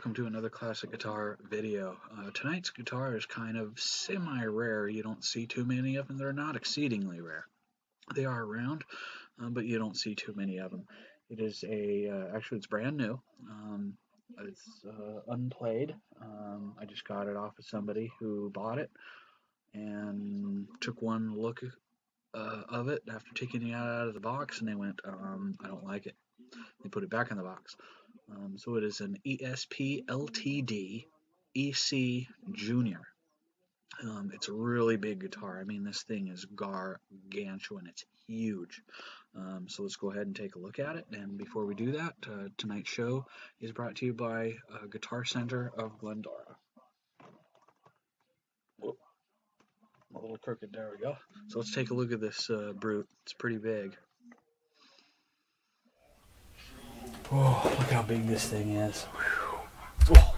welcome to another classic guitar video. Tonight's guitar is kind of semi-rare. You don't see too many of them. They're not exceedingly rare. They are around, but you don't see too many of them. It is actually it's brand new. It's unplayed. I just got it off of somebody who bought it and took one look of it after taking it out of the box, and they went, I don't like it. They put it back in the box. So it is an ESP LTD EC Junior. It's a really big guitar. I mean, this thing is gargantuan. It's huge. So let's go ahead and take a look at it. And before we do that, tonight's show is brought to you by Guitar Center of Glendora. Whoop. A little crooked. There we go. So let's take a look at this brute. It's pretty big. Oh, look how big this thing is. Oh.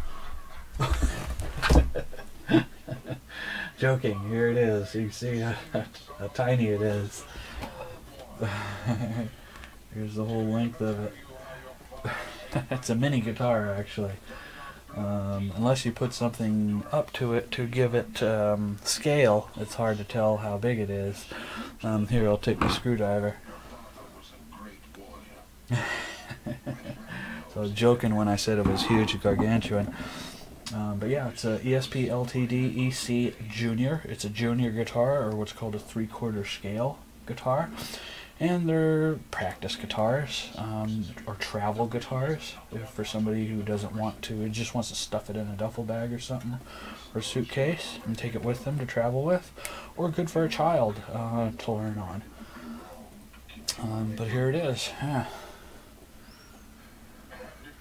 Joking, here it is. You can see how tiny it is. Here's the whole length of it. It's a mini guitar, actually. Unless you put something up to it to give it scale, it's hard to tell how big it is. Here, I'll take the screwdriver. So I was joking when I said it was huge, gargantuan. But yeah, it's a ESP LTD EC Junior. It's a junior guitar, or what's called a 3/4 scale guitar. And they're practice guitars, or travel guitars, for somebody who doesn't want to, just wants to stuff it in a duffel bag or something, or a suitcase, and take it with them to travel with, or good for a child to learn on. But here it is. Yeah.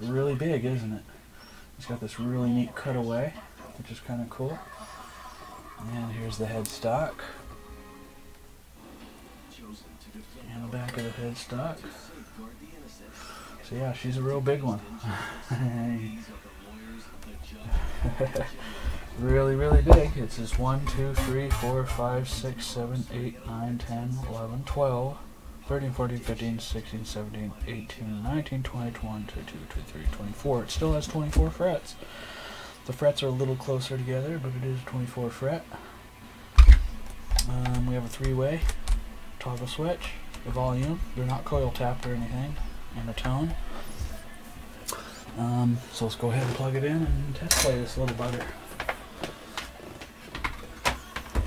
Really big, isn't it? It's got this really neat cutaway, which is kind of cool. And here's the headstock. And the back of the headstock. So yeah, she's a real big one. Really, really big. It says 1, 2, 3, 4, 5, 6, 7, 8, 9, 10, 11, 12. 13, 14, 15, 16, 17, 18, 19, 20, 21, 22, 23, 24. It still has 24 frets. The frets are a little closer together, but it is 24 fret. We have a 3-way toggle switch, the volume. They're not coil tapped or anything, and the tone. So let's go ahead and plug it in and test play this little bugger.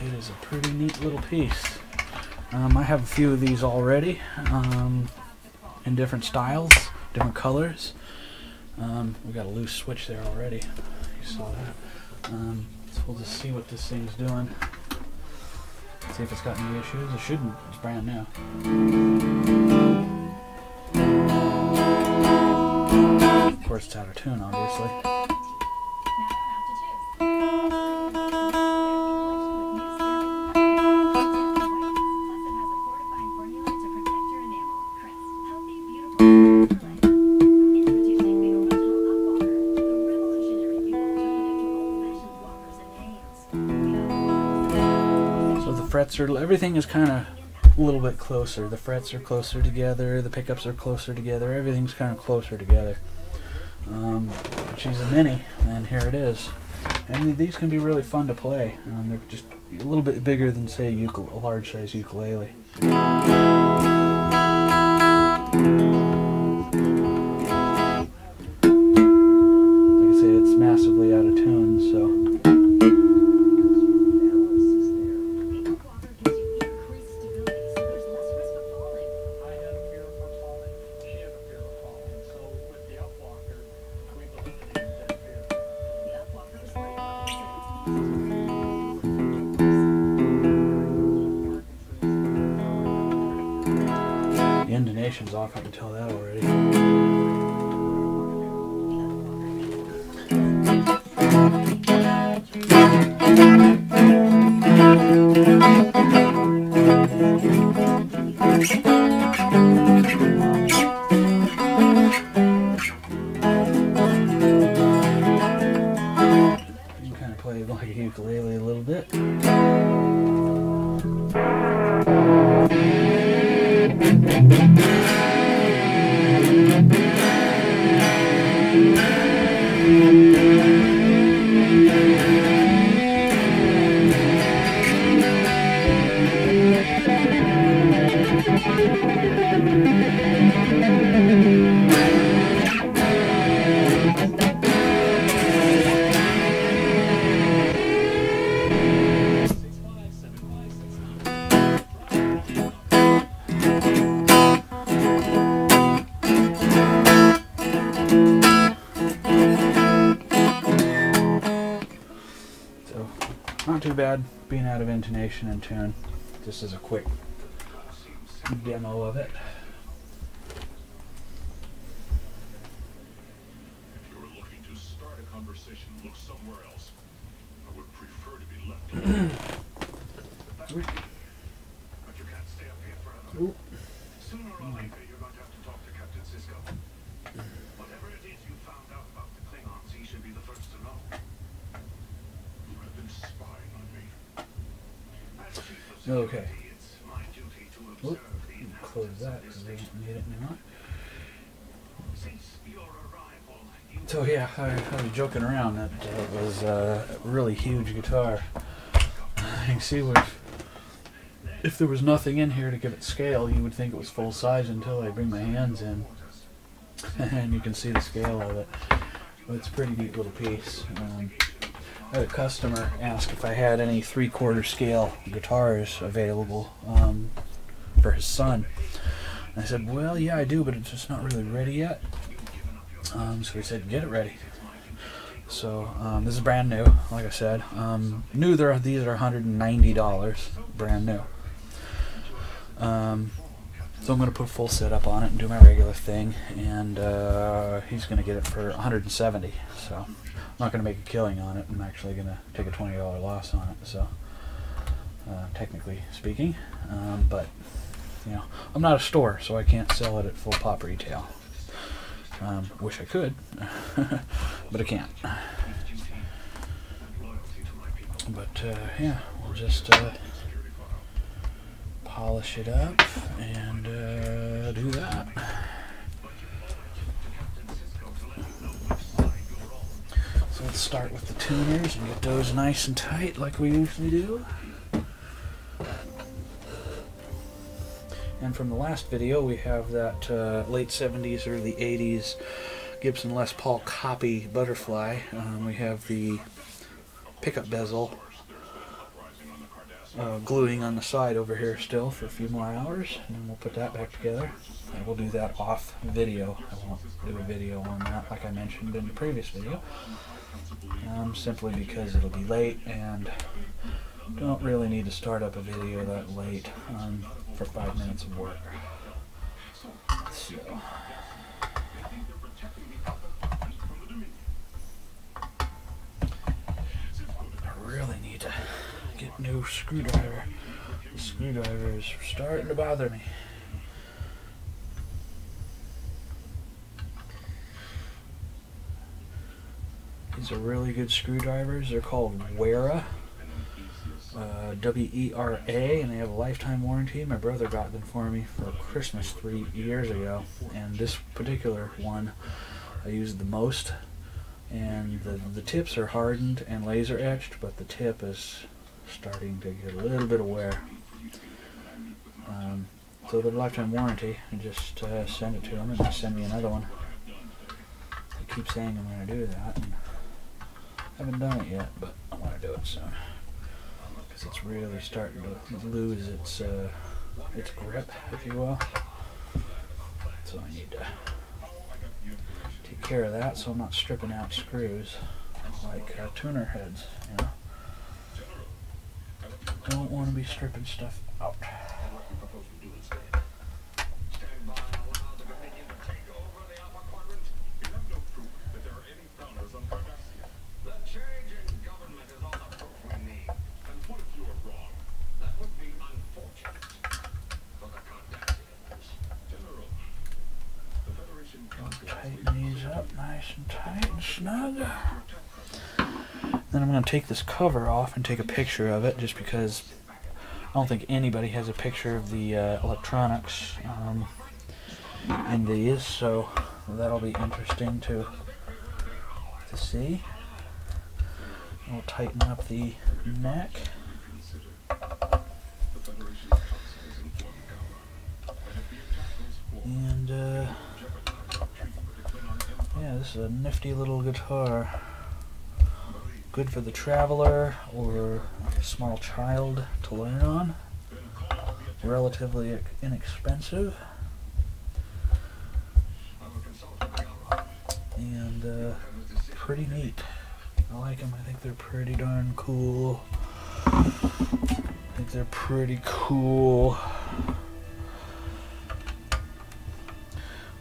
It is a pretty neat little piece. I have a few of these already, in different styles, different colors. We got a loose switch there already. You saw that. So we'll just see what this thing's doing. See if it's got any issues. It shouldn't. It's brand new. Of course, it's out of tune, obviously. Frets are, everything is kind of a little bit closer. The frets are closer together, the pickups are closer together, everything's kind of closer together. She's a mini, and here it is. And these can be really fun to play. They're just a little bit bigger than, say, a large size ukulele. Like I say, it's massively out of tune, so. The intonation's off, I can tell that already. You can kind of play like a ukulele a little bit. Thank you. bad being out of intonation and tune. This is a quick demo of it. If you were looking to start a conversation, look somewhere else. I would prefer to be left alone. But you can't stay up here forever. Sooner or later, you're going to have to talk to Captain Sisko. Whatever it is you found out about the Klingons, he should be the first to know. You have been spying on me. As chief of security, Okay. it's my duty to observe the Close that because we don't need it anymore. Since your arrival, you So yeah, I was joking around that it was a really huge guitar. You can see if there was nothing in here to give it scale, you would think it was full size until I bring my hands in. And you can see the scale of it. But it's a pretty neat little piece. I had a customer ask if I had any 3/4 scale guitars available for his son. And I said, well, yeah, I do, but it's just not really ready yet. So he said, get it ready. So this is brand new, like I said. These are $190, brand new. So I'm going to put full setup on it and do my regular thing, and he's going to get it for $170. So I'm not going to make a killing on it. I'm actually going to take a $20 loss on it. So technically speaking, but you know, I'm not a store, so I can't sell it at full pop retail. Wish I could, but I can't. But yeah, we'll just polish it up and do that. So let's start with the tuners and get those nice and tight like we usually do. And from the last video, we have that late 70s, early 80s Gibson Les Paul copy butterfly. We have the pickup bezel gluing on the side over here still for a few more hours, and then we'll put that back together. And we'll do that off video. I won't do a video on that like I mentioned in the previous video, simply because it'll be late and don't really need to start up a video that late for 5 minutes of work. So I really need to get a new screwdriver. The screwdriver is starting to bother me. These are really good screwdrivers. They're called Wera. W-E-R-A, and they have a lifetime warranty. My brother got them for me for Christmas 3 years ago, and this particular one I used the most. And the tips are hardened and laser etched, but the tip is starting to get a little bit of wear. So the lifetime warranty, and just send it to them and they send me another one. I keep saying I'm going to do that, and I haven't done it yet, but I want to do it soon. Because it's really starting to lose its grip, if you will. So I need to take care of that so I'm not stripping out screws like tuner heads, you know. Don't want to be stripping stuff out. Tighten these up nice and tight and snug. Then I'm going to take this cover off and take a picture of it, just because I don't think anybody has a picture of the electronics in these, so that'll be interesting to see. We'll tighten up the neck. And yeah, this is a nifty little guitar. Good for the traveler or a small child to learn on. Relatively inexpensive. And pretty neat. I like them. I think they're pretty darn cool. I think they're pretty cool.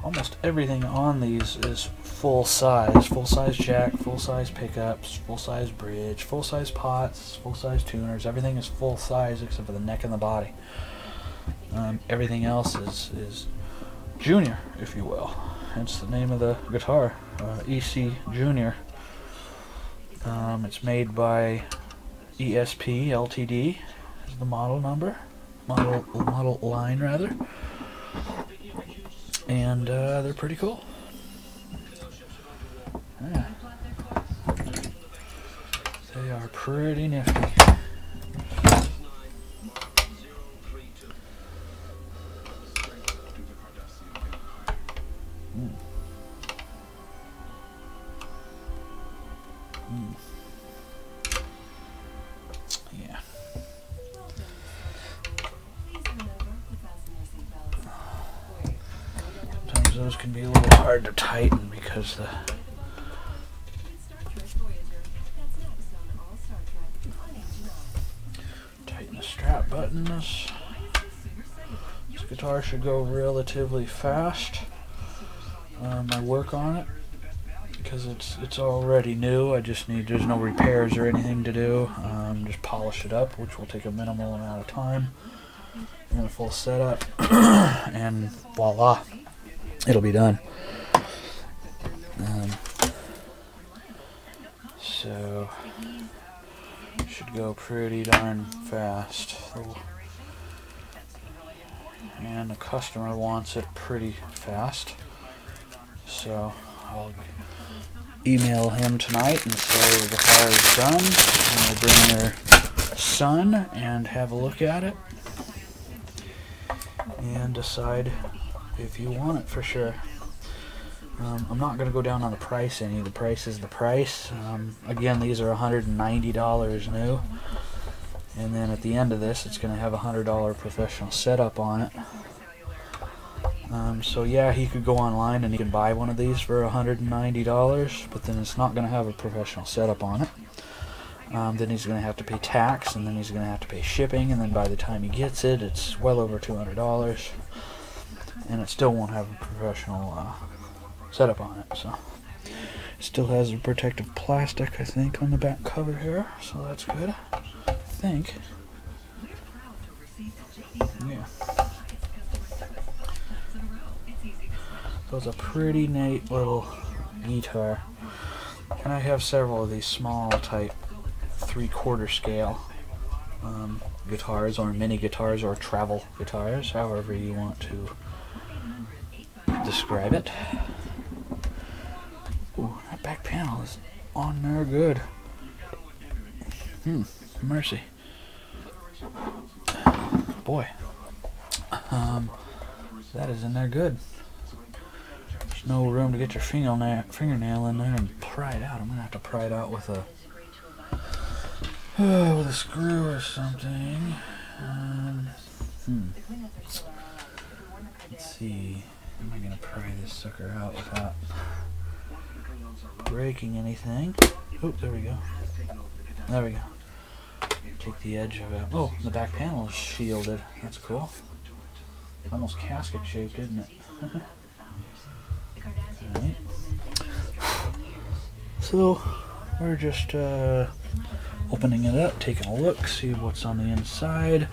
Almost everything on these is full size jack, full size pickups, full size bridge, full size pots, full size tuners. Everything is full size except for the neck and the body. Everything else is junior, if you will. Hence the name of the guitar, EC Junior. It's made by ESP LTD, is the model number, model line rather. And they're pretty cool. Yeah. They are pretty nifty. Yeah. Sometimes those can be a little hard to tighten because the tighten the strap buttons. This guitar should go relatively fast. I work on it because it's already new. I just need, there's no repairs or anything to do. Just polish it up, which will take a minimal amount of time. And a full setup, and voila, it'll be done. So should go pretty darn fast. And the customer wants it pretty fast, so I'll email him tonight and say the guitar is done, and we'll bring their son and have a look at it and decide if you want it for sure. I'm not going to go down on the price any. The price is the price. Again, these are $190 new. And then at the end of this, it's going to have a $100 professional setup on it. So yeah, he could go online and he can buy one of these for $190, but then it's not going to have a professional setup on it. Then he's going to have to pay tax, and then he's going to have to pay shipping, and then by the time he gets it, it's well over $200, and it still won't have a professional setup on it. So it still has a protective plastic, I think, on the back cover here, so that's good, I think. Yeah. So it's a pretty neat little guitar, and I have several of these small type 3/4 scale guitars, or mini guitars, or travel guitars, however you want to describe it. Ooh, that back panel is on there good. Mercy. Boy. That is in there good. There's no room to get your fingernail in there and pry it out. I'm going to have to pry it out with a screw or something. Let's see. Am I going to pry this sucker out without breaking anything? Oh, there we go. There we go. Take the edge of it. Oh, the back panel is shielded. That's cool. Almost casket shaped, isn't it? Right. So, we're just opening it up, taking a look, see what's on the inside,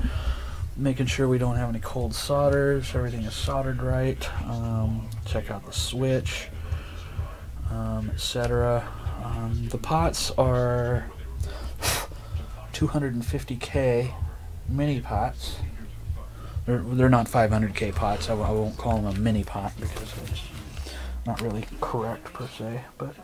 making sure we don't have any cold solders, everything is soldered right, check out the switch, etc. The pots are 250K mini pots. They're not 500K pots. I won't call them a mini pot because it's not really correct per se, but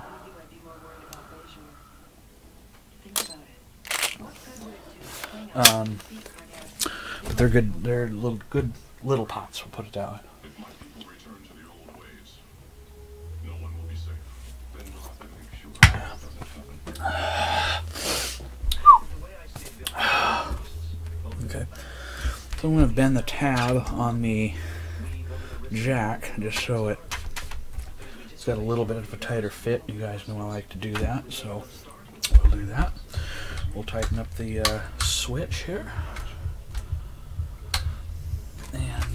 they're good. They're good little pots. We'll put it that way. Okay, so I'm going to bend the tab on the jack just so it's got a little bit of a tighter fit. You guys know I like to do that, so we'll do that. We'll tighten up the switch switch here. And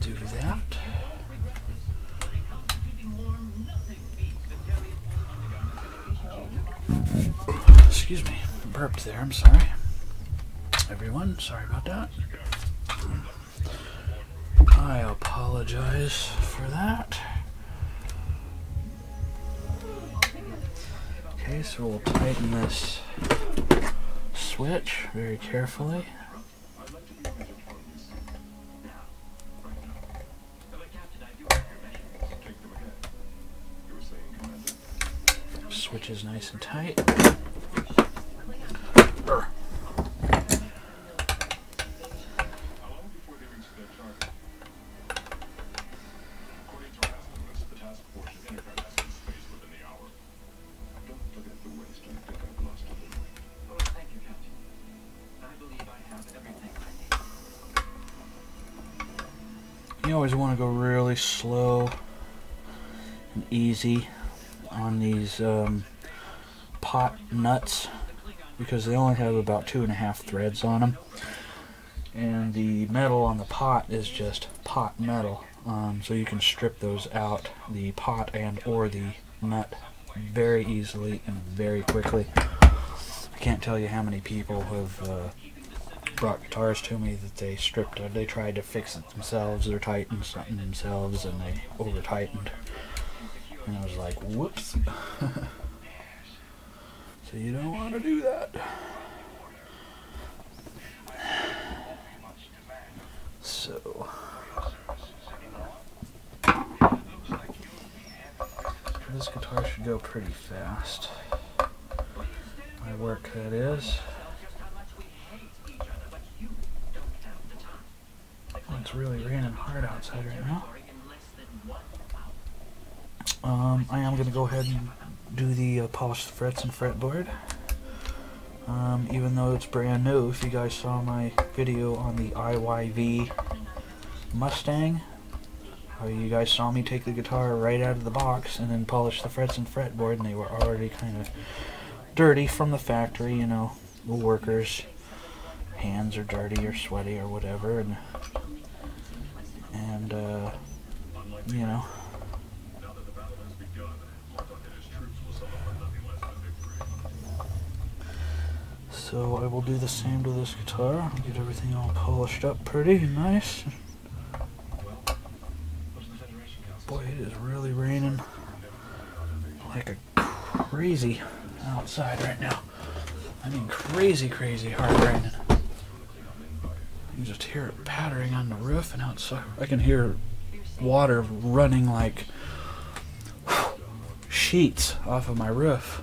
do that. Excuse me, burped there, I'm sorry. Everyone, sorry about that. I apologize for that. Okay, so we'll tighten this switch very carefully. Switch is nice and tight. You always want to go really slow and easy on these pot nuts because they only have about 2.5 threads on them, and the metal on the pot is just pot metal, so you can strip those out, the pot and or the nut, very easily and very quickly. I can't tell you how many people have brought guitars to me that they tried to fix it themselves or tighten something themselves and they over tightened, and I was like, whoops. So you don't want to do that. So this guitar should go pretty fast. My work, that is. It's really raining hard outside right now. I am going to go ahead and do the polished frets and fretboard. Even though it's brand new, if you guys saw my video on the IYV Mustang, how you guys saw me take the guitar right out of the box and then polish the frets and fretboard, and they were already kind of dirty from the factory, you know, the workers' hands are dirty or sweaty or whatever, and you know. So I will do the same to this guitar. I'll get everything all polished up pretty nice. Boy, it is really raining like a crazy outside right now. I mean crazy hard raining. You can just hear it pattering on the roof and outside. I can hear water running like sheets off of my roof.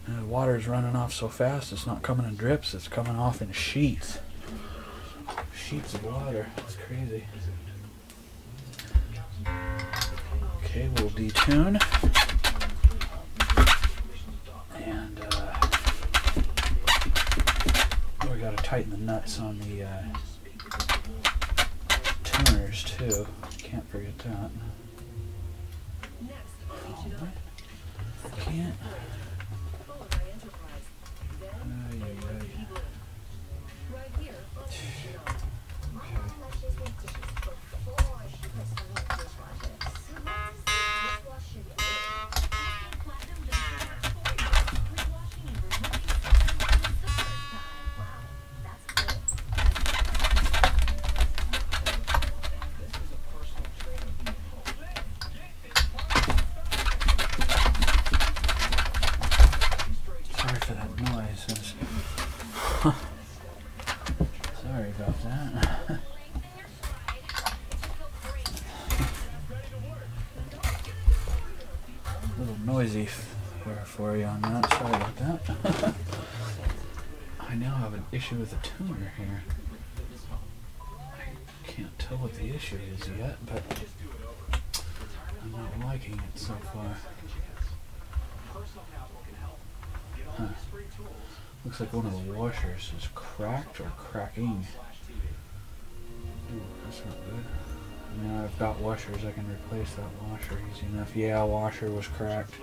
And the water is running off so fast, it's not coming in drips, it's coming off in sheets. Sheets of water. It's crazy. Okay, we'll detune. And we gotta tighten the nuts on the tuners too. Can't forget that. Can't. Sorry about that. A little noisy for you on that. Sorry about that. I now have an issue with the tuner here. I can't tell what the issue is yet, but I'm not liking it so far. Huh. Looks like one of the washers is cracked or cracking. Ooh, that's not good. Now I've got washers, I can replace that washer easy enough. Yeah, washer was cracked.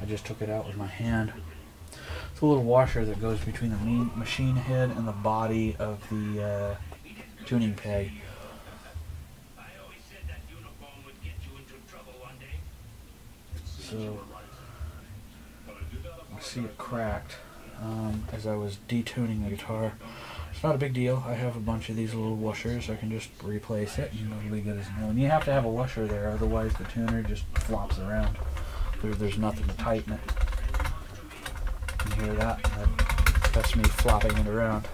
I just took it out with my hand. It's a little washer that goes between the machine head and the body of the tuning peg. So I see it cracked as I was detuning the guitar. It's not a big deal. I have a bunch of these little washers. I can just replace it and it'll be good as new. And you have to have a washer there, otherwise the tuner just flops around. There's nothing to tighten it. You hear that? That's me flopping it around.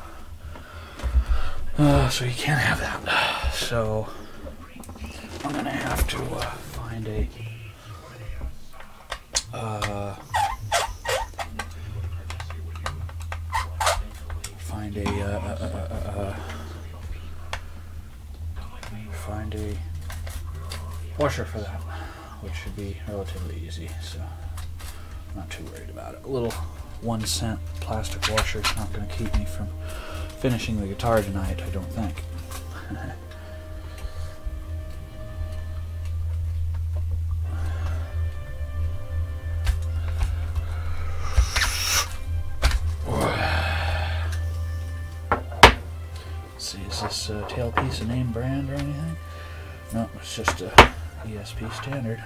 So you can't have that. So I'm gonna have to find a washer for that, which should be relatively easy, so I'm not too worried about it. A little 1-cent plastic washer is not going to keep me from finishing the guitar tonight, I don't think. See, is this tailpiece a name brand or anything? No, it's just a ESP standard.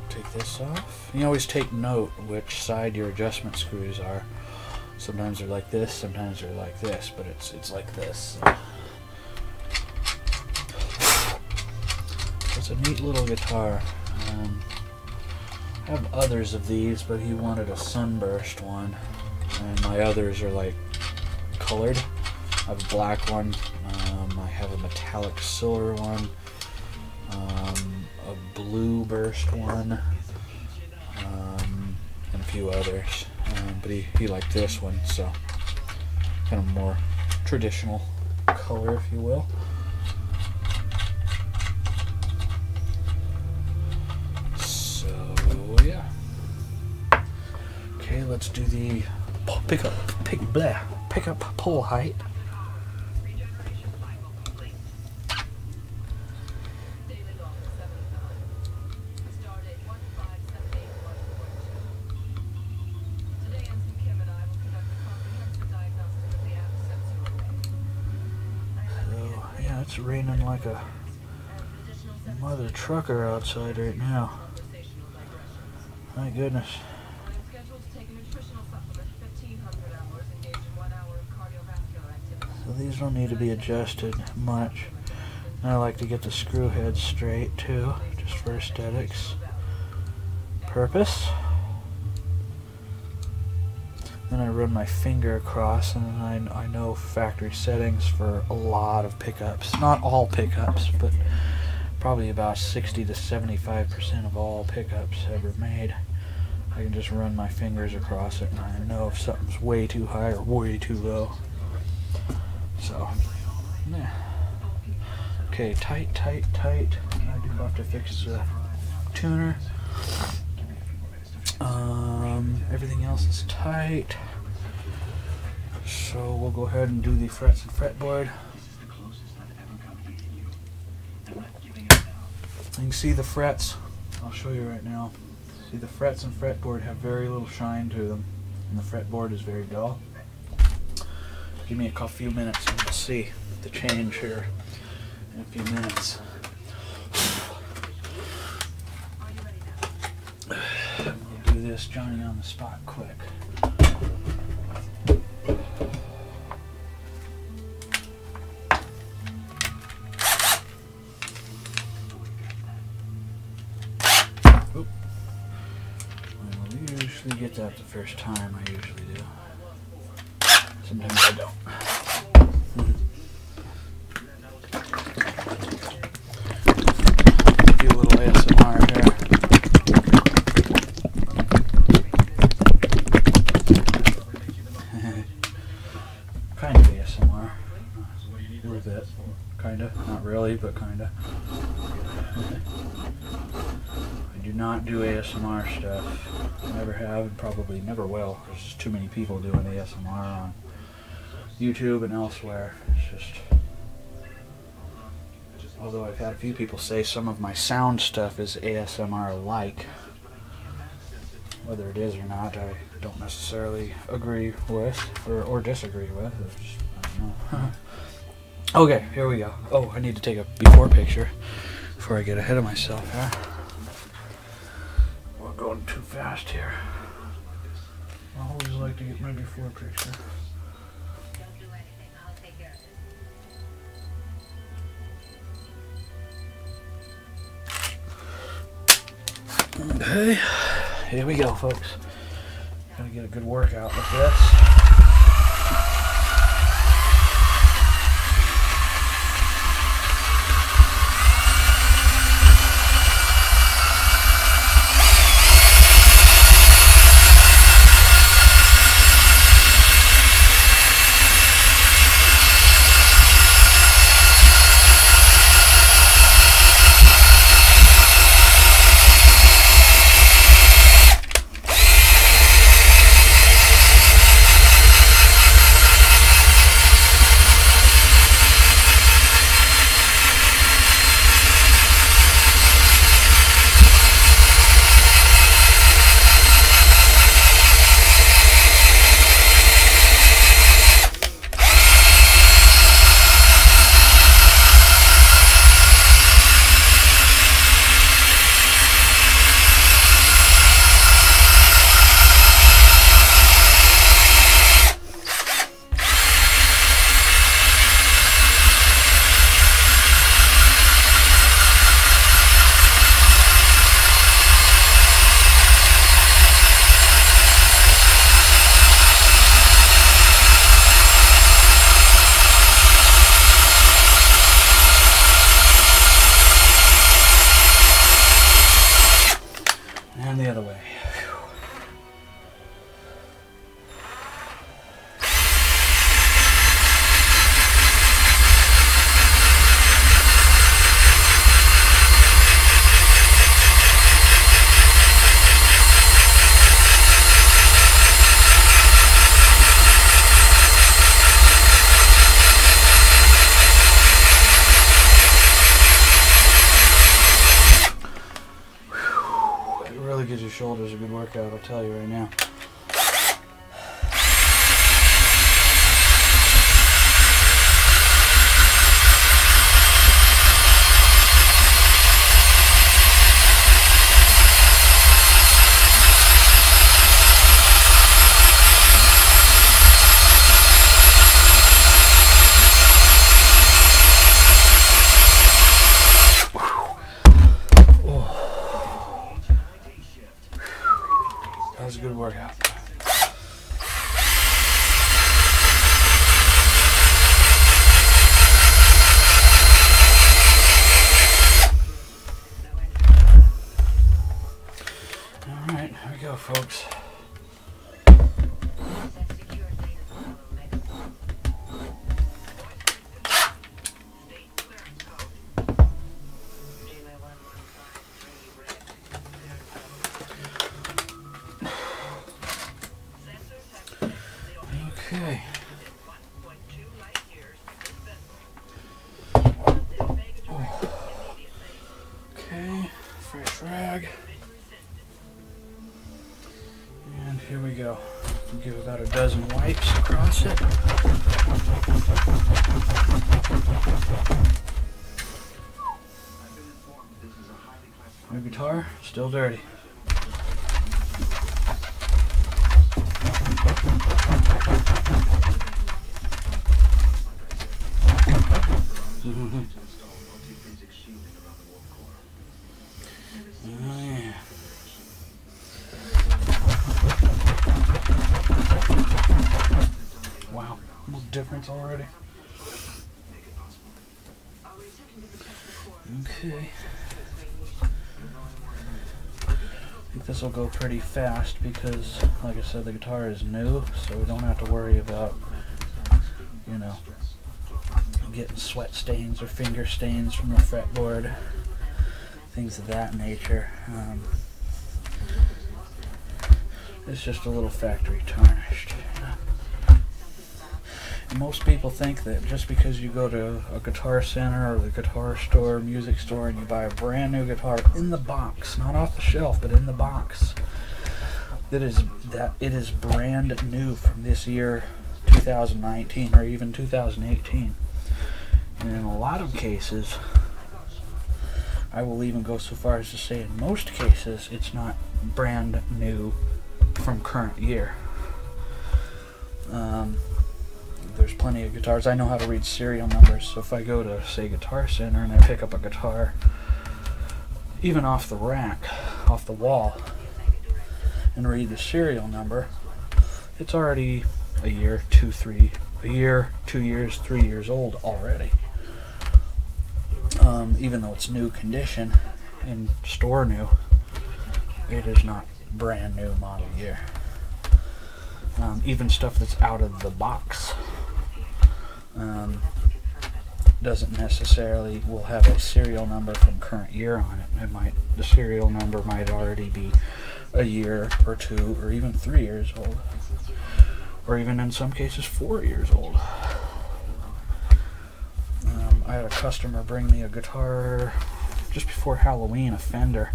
Take this off. You always take note which side your adjustment screws are. Sometimes they're like this, sometimes they're like this, but it's like this. It's a neat little guitar. I have others of these, but he wanted a sunburst one, and my others are like colored. I have a black one, I have a metallic silver one, a blue burst one, and a few others. But he liked this one, so kind of more traditional color, if you will. So yeah. Okay, let's do the pick up pull height. It's raining like a mother trucker outside right now. My goodness. So these don't need to be adjusted much. And I like to get the screw head straight too, just for aesthetics purpose. Then I run my finger across, and then I know factory settings for a lot of pickups. Not all pickups, but probably about 60 to 75% of all pickups ever made. I can just run my fingers across it, and I know if something's way too high or way too low. So, yeah. Okay, tight. I do have to fix the tuner. Everything else is tight. So we'll go ahead and do the frets and fretboard. You can see the frets. I'll show you right now. See, the frets and fretboard have very little shine to them, and the fretboard is very dull. Give me a few minutes and we'll see the change here in a few minutes. We'll do this Johnny on the spot quick. Oop. I usually get that the first time. I usually do. Sometimes I don't. Do a little ASMR here. Kind of ASMR. A little bit. Kinda. Not really, but kinda. I do not do ASMR stuff. Never have, and probably never will. There's just too many people doing ASMR on YouTube and elsewhere. It's just, although I've had a few people say some of my sound stuff is ASMR-like, Whether it is or not, I don't necessarily agree with or disagree with. It's just, I don't know. Okay, here we go. Oh, I need to take a before picture before I get ahead of myself, huh? We're going too fast here. I always like to get my before picture. Don't do anything. I'll take care of this. Okay, here we go, folks. Gotta get a good workout with this. And the other way. Gives your shoulders a good workout, I'll tell you right now. That was a good workout. All right, here we go, folks. Okay. Oh. Okay, fresh rag. And here we go. We'll give about a dozen wipes across it. New guitar, still dirty. Oh, yeah. Wow, no difference already. Okay. I think this will go pretty fast because, like I said, the guitar is new, so we don't have to worry about, you know, getting sweat stains or finger stains from the fretboard, things of that nature. It's just a little factory tarnished. Most people think that just because you go to a guitar center or the guitar store, music store, and you buy a brand new guitar in the box, not off the shelf, but in the box, that it is brand new from this year, 2019, or even 2018. And in a lot of cases, I will even go so far as to say in most cases, it's not brand new from current year. There's plenty of guitars. I know how to read serial numbers, so if I go to, say, Guitar Center and I pick up a guitar, even off the rack, off the wall, and read the serial number, it's already a year, 2 years, 3 years old already. Even though it's new condition and store new, it is not brand new model year. Even stuff that's out of the box doesn't necessarily will have a serial number from current year on it. The serial number might already be a year or 2 or even 3 years old, or even in some cases 4 years old. I had a customer bring me a guitar just before Halloween, a Fender,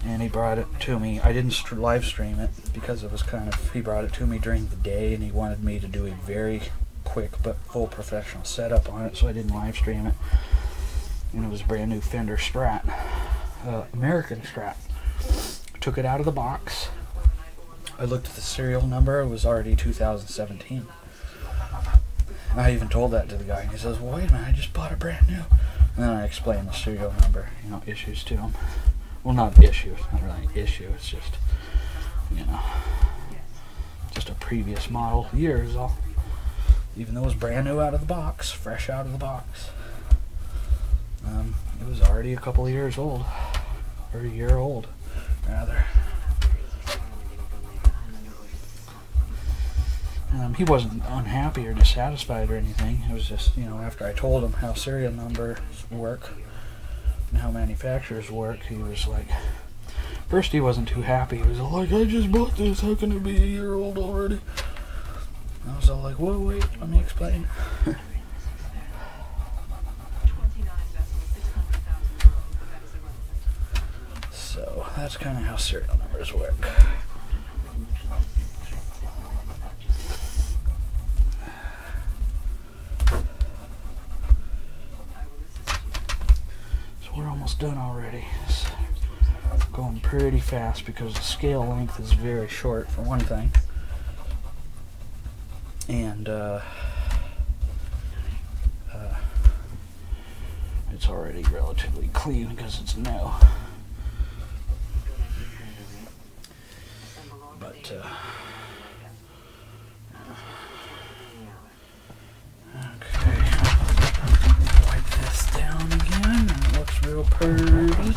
and he brought it to me. I didn't live stream it because it was he brought it to me during the day, and he wanted me to do a very quick but full professional setup on it, so I didn't live stream it. And it was a brand new Fender Strat, American Strat. Took it out of the box. I looked at the serial number. It was already 2017. And I even told that to the guy, and he says, well, wait a minute, I just bought it brand new. And then I explained the serial number, issues to him. Well, not issues, not really an issue, it's just, just a previous model year is all. Even though it was brand new out of the box, fresh out of the box. It was already a couple of years old, or a year old, rather. He wasn't unhappy or dissatisfied or anything. It was just, after I told him how serial numbers work and how manufacturers work, he was like, first he wasn't too happy. He was all like, I just bought this, how can it be a year old already? And I was all like, whoa, wait, let me explain. So that's kind of how serial numbers work. We're almost done already. It's going pretty fast because the scale length is very short, for one thing. And it's already relatively clean because it's new. But okay, wipe this down again. It looks real pretty.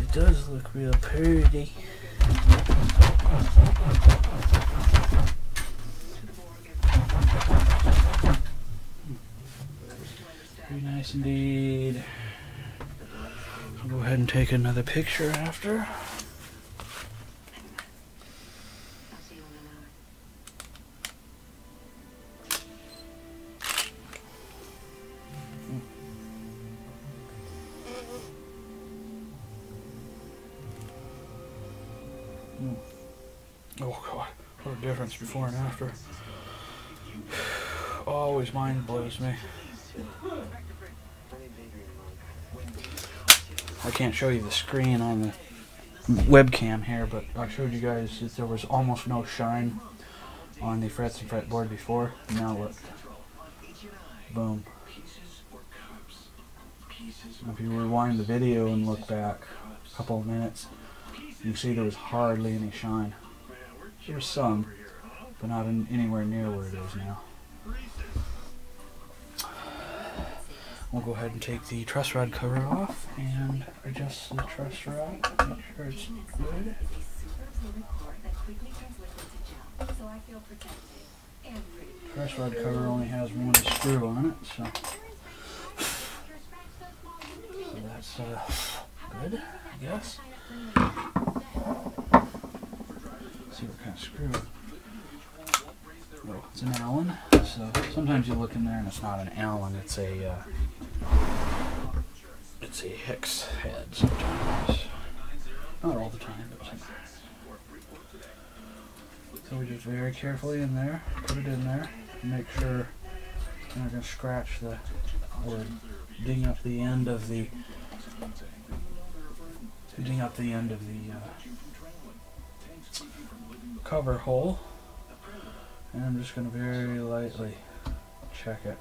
It does look real pretty. Very nice indeed. I'll go ahead and take another picture after. Oh God, what a difference before and after. Always mind blows me. I can't show you the screen on the webcam here, but I showed you guys that there was almost no shine on the frets and fretboard before. Now look. Boom. If you rewind the video and look back a couple of minutes, you can see there was hardly any shine. There was some, but not anywhere near where it is now. We'll go ahead and take the truss rod cover off and adjust the truss rod, make sure it's good. Truss rod cover only has one screw on it, so that's good, I guess. See what kind of screw. Oh, it's an Allen. So sometimes you look in there and it's not an Allen. It's a hex head sometimes. Not all the time, but sometimes. So we just very carefully in there, put it in there, make sure you're not going to scratch the, or ding up the end of the, cover hole. And I'm just going to very lightly check it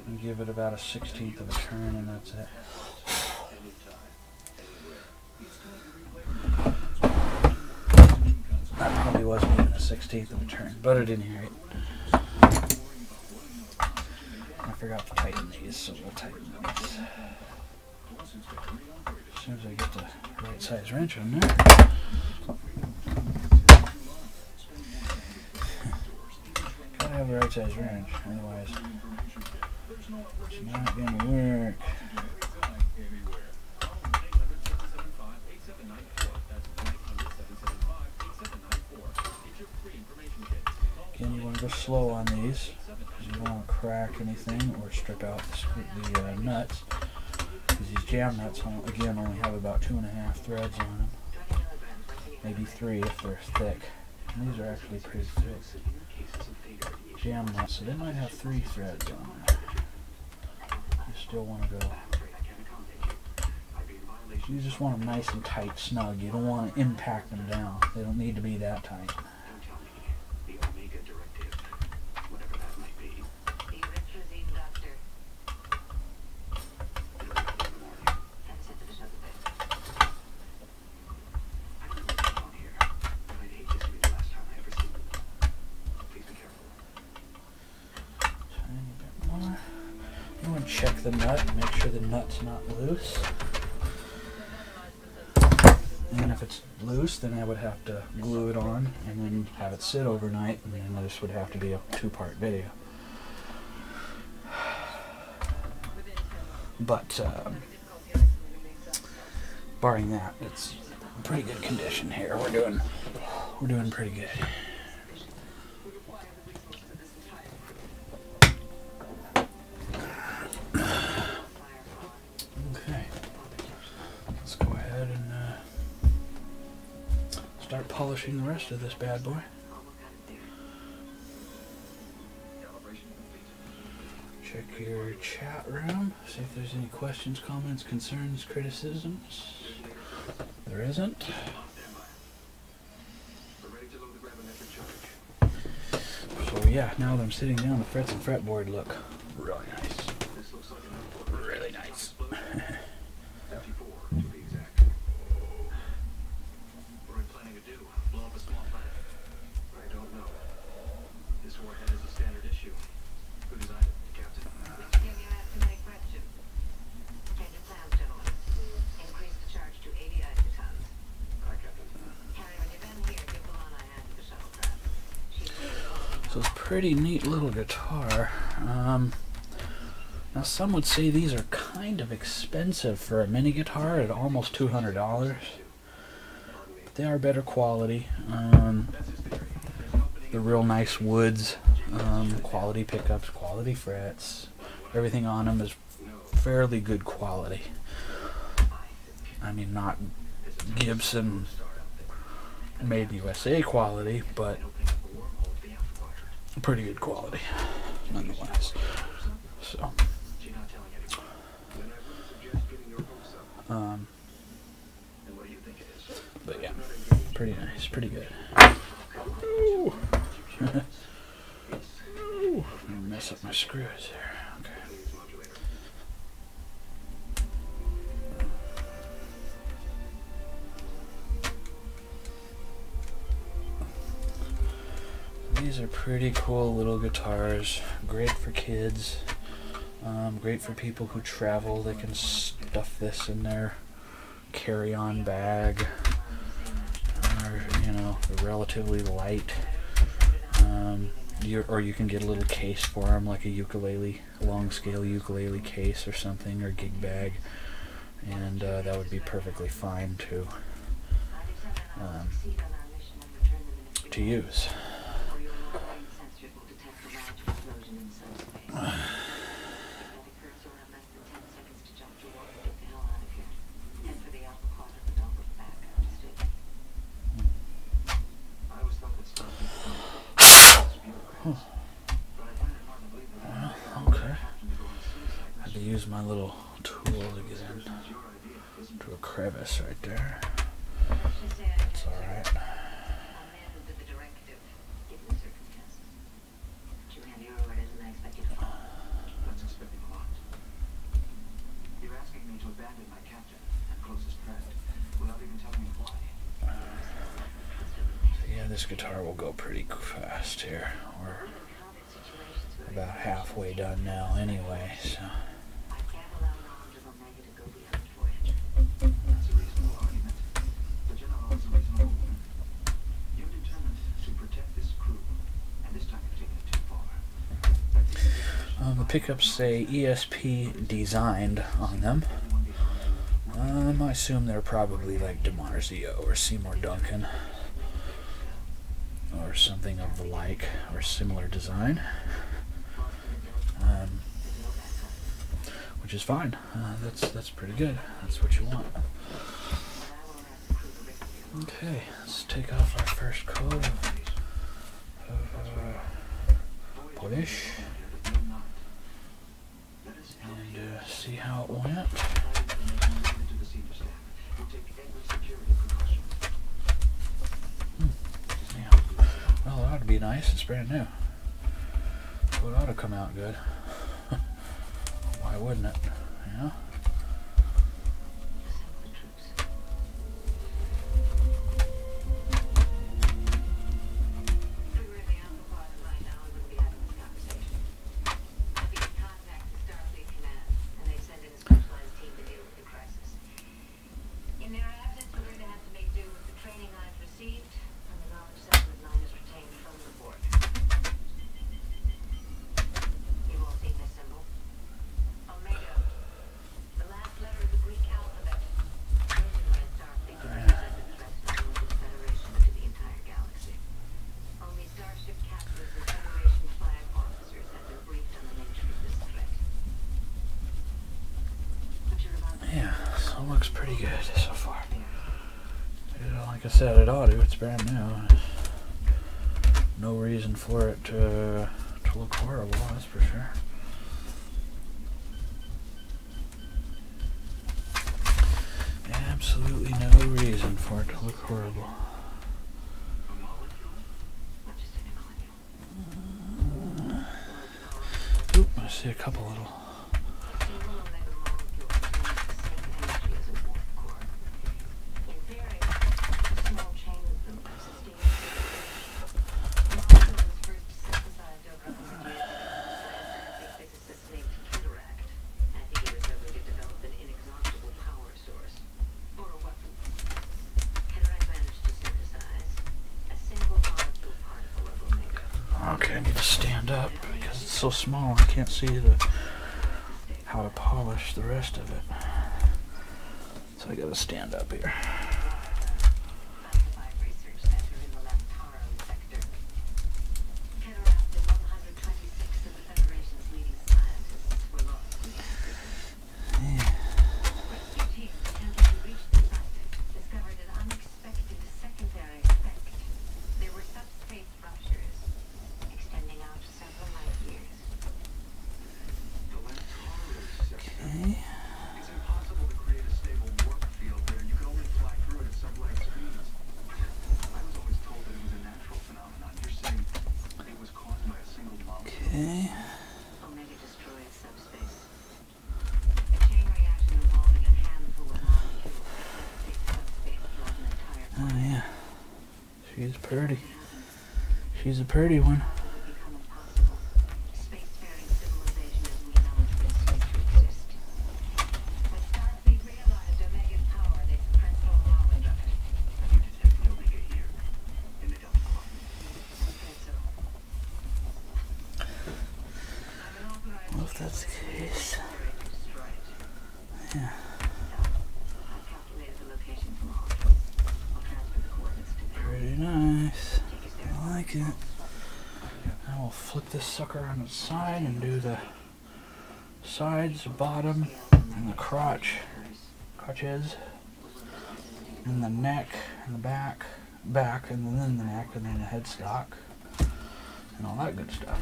and give it about a 1/16 of a turn, and that's it. That probably wasn't even a 1/16 of a turn, but at any rate, I forgot to tighten these, so we'll tighten these. As soon as I get the right size wrench on there. Gotta have the right size wrench, otherwise it's not gonna work. Again, you want to go slow on these because you don't want to crack anything or strip out the nuts. Because these jam nuts, again, only have about 2.5 threads on them. Maybe 3 if they're thick. And these are actually pretty thick jam nuts, so they might have 3 threads on there. You still want to go. You just want them nice and tight, snug. You don't want to impact them down. They don't need to be that tight. Check the nut and make sure the nut's not loose. And if it's loose, then I would have to glue it on and then have it sit overnight, and then this would have to be a 2-part video. But barring that, it's in pretty good condition here. We're doing pretty good. Start polishing the rest of this bad boy. Check your chat room, see if there's any questions, comments, concerns, criticisms. There isn't. So yeah, now that I'm sitting down, the frets and fretboard look really nice. Really nice. So it's a pretty neat little guitar. Now some would say these are kind of expensive for a mini guitar at almost $200. But they are better quality. They're real nice woods, quality pickups, quality frets. Everything on them is fairly good quality. I mean, not Gibson made in USA quality, but pretty good quality nonetheless. So but yeah, pretty nice, pretty good. Ooh. Ooh. I'm gonna mess up my screws there. Okay. These are pretty cool little guitars, great for kids, great for people who travel. They can stuff this in their carry-on bag, or, you know, they're relatively light, or you can get a little case for them, like a ukulele, long scale ukulele case or something, or gig bag, and that would be perfectly fine to use. Huh. Well, okay. I had to use my little tool to get in to a crevice right there. That's alright. You're asking me to abandon my captain and closest friend without even telling me why. Yeah, this guitar will go pretty fast here. We're about halfway done now anyway, so. That's a reasonable argument. The general is a reasonable woman. You're determined to protect this crew, and this time you're taking it too far. The pickups say ESP designed on them. I assume they're probably like DiMarzio or Seymour Duncan or something of the like, or similar design, which is fine. That's pretty good. That's what you want. Okay, let's take off our first coat of polish and see how it went. Yeah. Well, it ought to be nice. It's brand new. So it ought to come out good. Why wouldn't it? You know? Looks pretty good so far. Like I said, it ought to. It's brand new. No reason for it to look horrible, that's for sure. Absolutely no reason for it to look horrible. Oop, I see a couple little. Okay, I need to stand up because it's so small I can't see how to polish the rest of it. So I gotta stand up here. Oh yeah, she's pretty. She's a pretty one. Well, if that's the case, yeah. Pretty nice. I like it. I will flip this sucker on its side and do the sides, the bottom, and the crotches, and the neck, and the back, and then the neck, and then the headstock. and all that good stuff.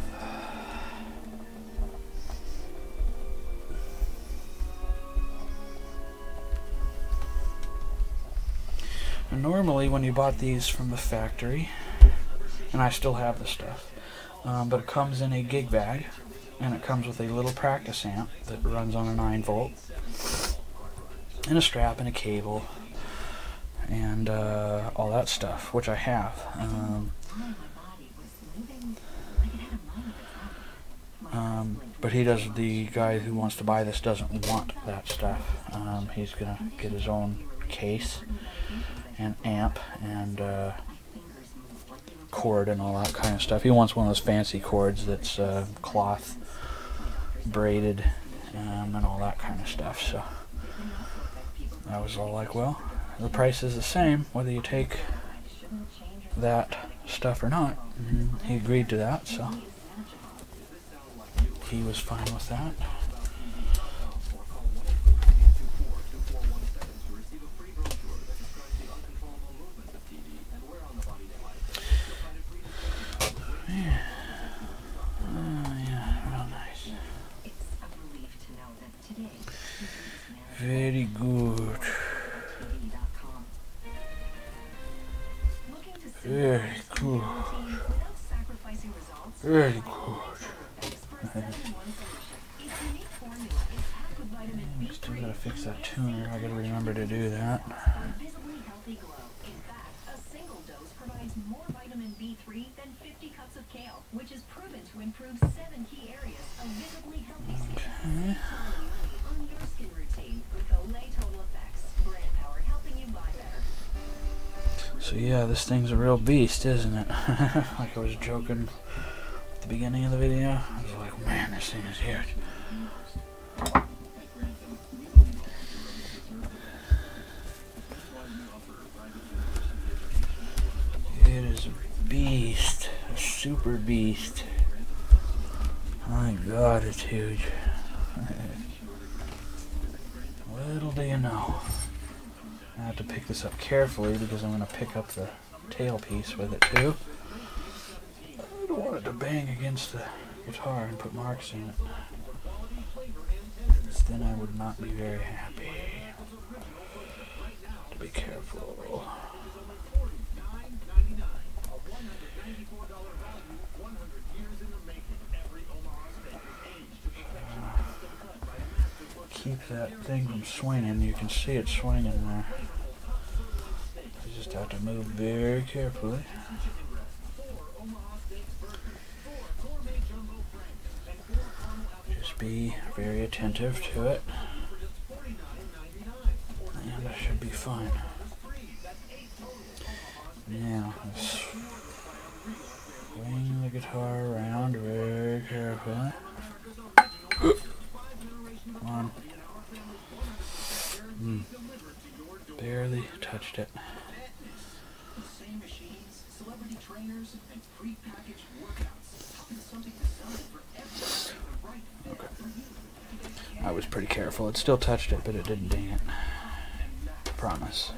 And normally when you bought these from the factory, and I still have the stuff, but it comes in a gig bag, and it comes with a little practice amp that runs on a 9-volt, and a strap and a cable, and all that stuff, which I have. But the guy who wants to buy this doesn't want that stuff. He's gonna get his own case and amp and cord and all that kind of stuff. He wants one of those fancy cords that's cloth braided and all that kind of stuff. So I was all like, well, the price is the same whether you take that stuff or not. And he agreed to that, so he was fine with that. Very good. Very good. Very good. Still gotta fix that tuner. I gotta remember to do that. Okay. So yeah, this thing's a real beast, isn't it? Like I was joking at the beginning of the video. I was like, man, this thing is huge. It is a beast. A super beast. My God, it's huge. Little do you know. I have to pick this up carefully because I'm going to pick up the tailpiece with it too. I don't want it to bang against the guitar and put marks in it. Because then I would not be very happy. To be careful. Keep that thing from swinging. You can see it swinging there. You just have to move very carefully. Just be very attentive to it, and it should be fine. Now, swing the guitar around very carefully. Come on. Barely touched it. Okay. I was pretty careful. It still touched it, but it didn't ding it. Promise.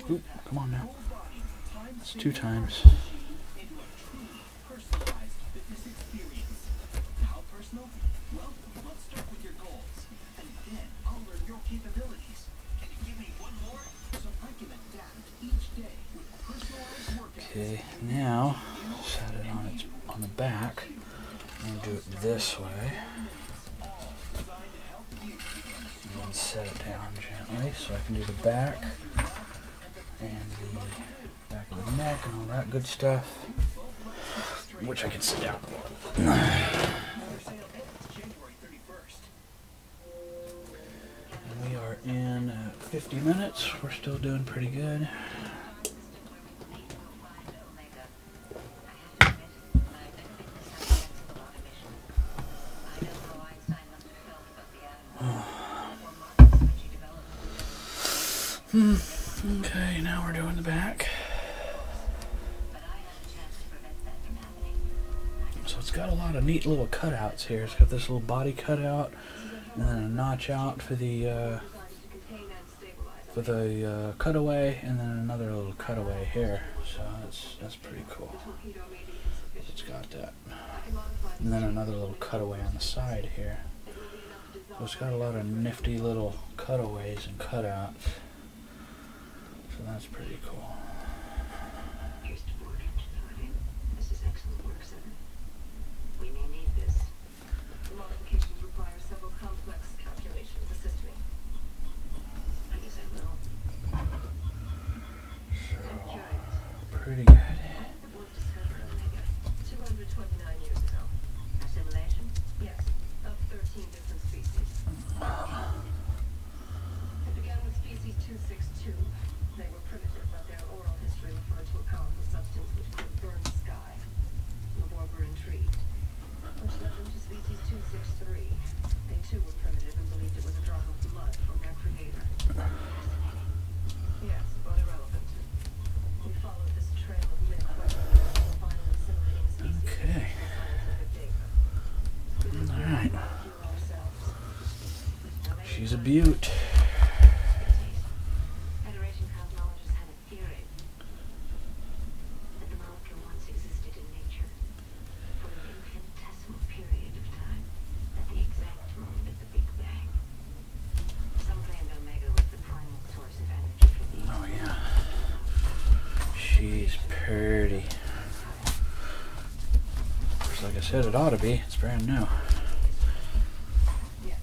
Oop, come on now. It's 2 times. Okay, now set it on the back and do it this way. And then set it down gently so I can do the back and the back of the neck and all that good stuff, which I can sit down. We are in 50 minutes. We're still doing pretty good. Okay, now we're doing the back. So it's got a lot of neat little cutouts here. It's got this little body cutout and then a notch out for the with a cutaway, and then another little cutaway here. So that's pretty cool. It's got that, and then another little cutaway on the side here. So it's got a lot of nifty little cutaways and cutouts. So that's pretty cool. This is excellent work, sir. We may need this. The modifications require several complex calculations. Assist me. I guess I will. I'm curious. Pretty good. What was discovered on Omega 229 years ago? Assimilation? Yes, of 13 different species. It began with species 262. They were primitive, but their oral history referred to a powerful substance which could burn the sky. The Borg were intrigued, which led them to species 263. They too were primitive and believed it was a drop of blood from their creator. Yes, but irrelevant. We followed this trail of myth for years and finally assimilating species Okay. into scientific data. We didn't Alright. molecule ourselves. Now, maybe She's a it's beaut. Federation cosmologists had a theory that the molecule once existed in nature for an infinitesimal period of time at the exact moment of the Big Bang. Some claimed Omega was the primal source of energy for the Oh yeah. She's pretty. Like I said, it ought to be. It's brand new. Yes.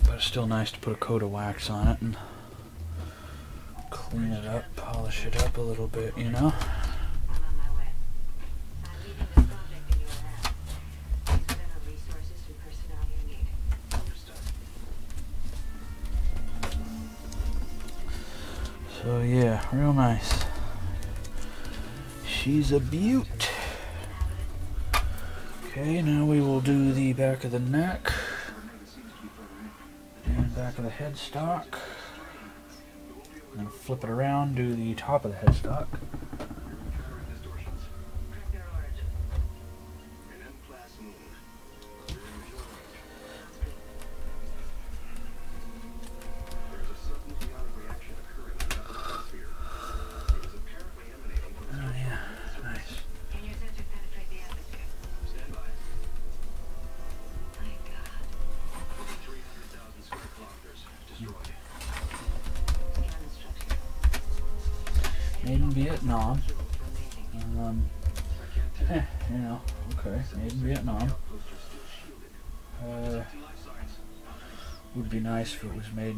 But it's still nice to put a coat of wax on it and clean it up, polish it up a little bit, you know? I'm on my way. I'm leaving this project in your hands. Use whatever resources and personnel you need. Understood. So yeah, real nice. She's a beaut. Okay, now we will do the back of the neck and back of the headstock. And flip it around, do the top of the headstock. Track their origin. An M-class moon. There's a sudden chaotic reaction occurring in the atmosphere. It is apparently emanating from Oh yeah, nice. Can your sensor penetrate the atmosphere? Stand by. My God. 300,000 square kilometers destroyed. Scan the structure. Made in Vietnam. Remaining. You know, okay, made in Vietnam. Would be nice if it was made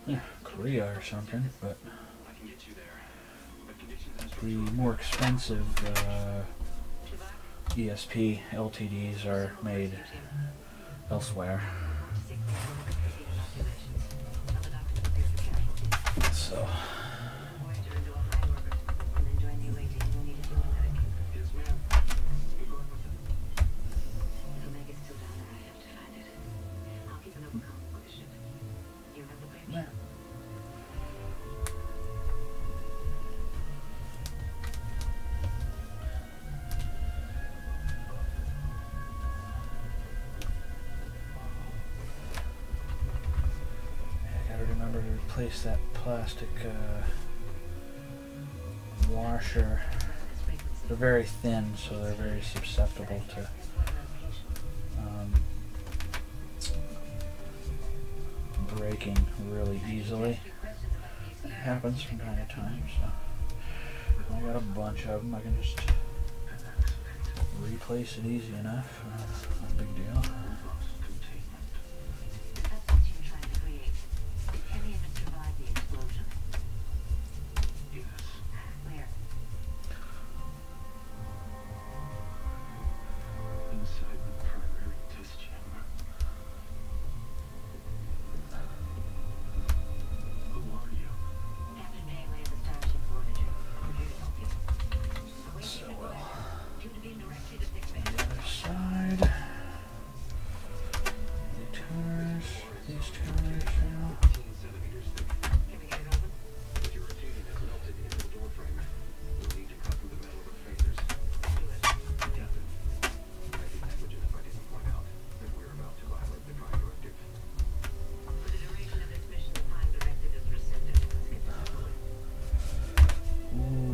in Korea or something, but the more expensive ESP LTDs are made elsewhere. So, Voyager into a high orbit, and then join the awaiting needed human medic. Yes, ma'am. We're going with them. If Omega's still down there, I have to find it. I'll keep an open comm for the ship. You have the bridge? yeah. I gotta remember to replace that plastic washer. They're very thin, so they're very susceptible to breaking really easily. It happens from time to time, so I got a bunch of them. I can just replace it easy enough. Not a big deal. The substance you're trying to create, can they even survive the explosion? Yes. Where? Inside the primary test chamber. Who are you? Captain Janeway of the Starship Voyager. I'm here to help you. So Awaiting well. request. Due to be directed at Big Bang. The other side.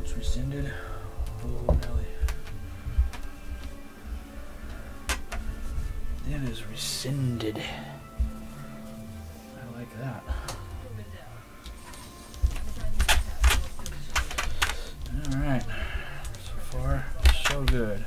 It's rescinded. Oh, Nelly. It is rescinded. I like that. Alright. So far, so good.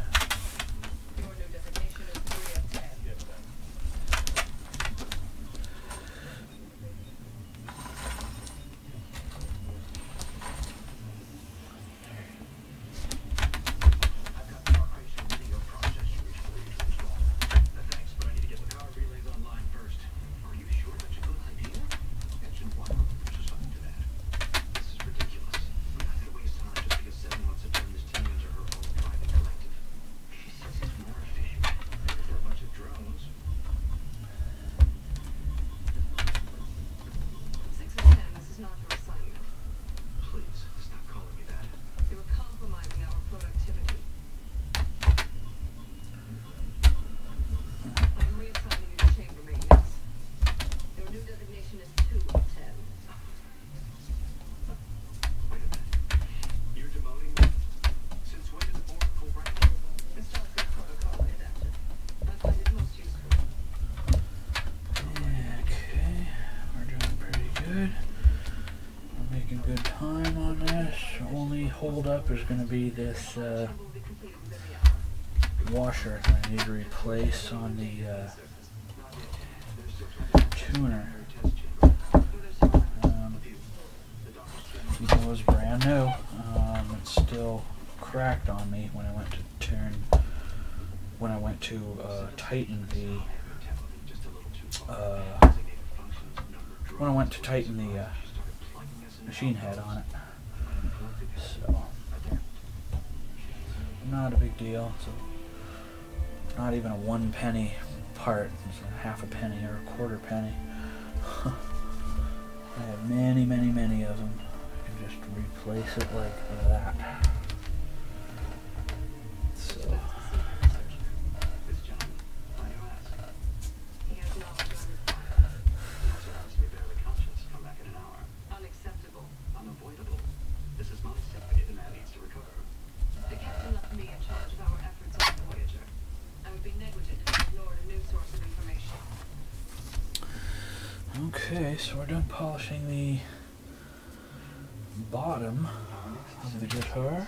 Hold up is going to be this washer that I need to replace on the tuner. Even though it was brand new, it's still cracked on me when I went to tighten the machine head on it. So, not a big deal. So, not even a 1 penny part. It's a half a penny or a quarter penny. I have many, many, many of them. I can just replace it like that. So. Okay, so we're done polishing the bottom of the guitar.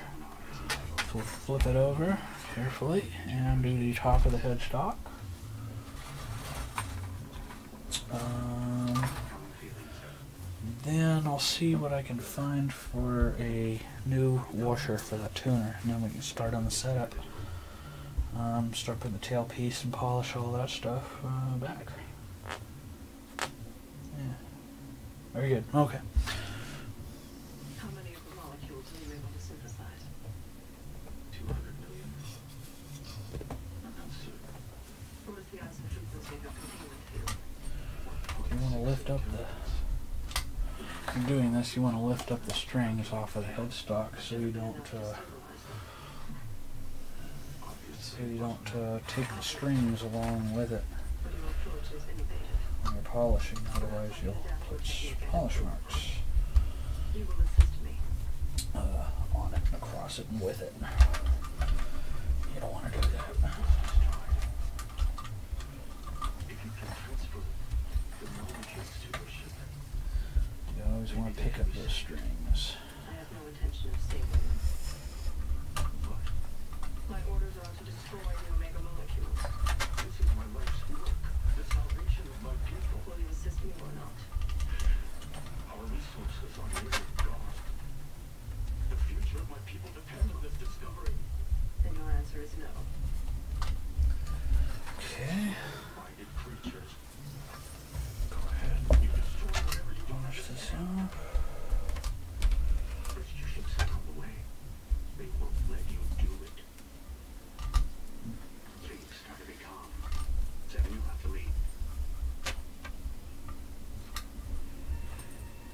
So we'll flip it over carefully and do the top of the headstock. Then I'll see what I can find for a new washer for that tuner, and then we can start on the setup. Start putting the tailpiece and polish all that stuff back. Very good. Okay. How many of the molecules are you able to synthesize? 200 million. I'm not certain. What is the isotope frequency of your containment field? You want to lift up the... If you're doing this, you want to lift up the strings off of the headstock so you don't take the strings along with it when you're polishing. Otherwise, you'll put polish marks You will assist me. on it and across it and with it. You don't want to do that. You always want to pick up those strings. I have no intention of saving them. My orders are to destroy the omega molecules. This is my life's work. The salvation of my people. Will you assist me or not? Our resources are nearly gone. The future of my people depends on this discovery. Then your answer is no. Okay. Minded creatures. Go ahead. You destroy whatever you want Finish to this up. Ships are on the way. They won't let you do it. Please try to be calm. Seven, you have to leave.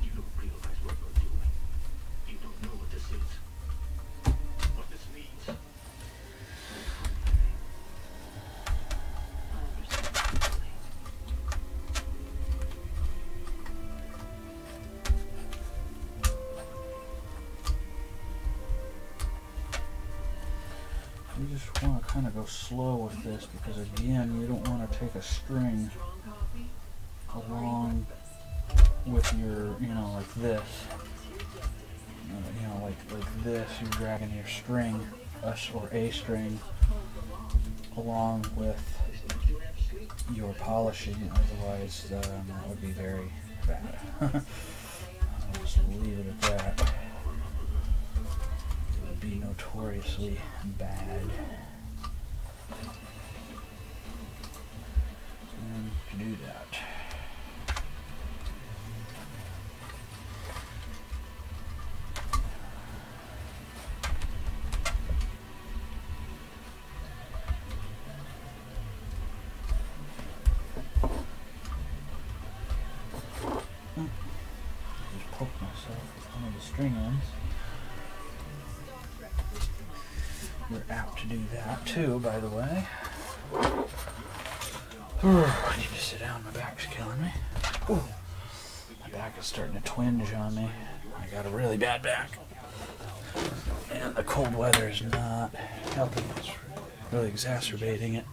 You don't realize what you're just want to kind of go slow with this because, again, you don't want to take a string along with your, like this. Like this, you're dragging your string, or a string, along with your polishing. Otherwise, that would be very bad. I'll just leave it at that. It would be notoriously bad. And to do that. Just poke myself with one of the string ends. You're apt to do that too, by the way. I need to sit down, my back's killing me. Ooh. My back is starting to twinge on me. I got a really bad back. And the cold weather is not helping. It's really exacerbating it.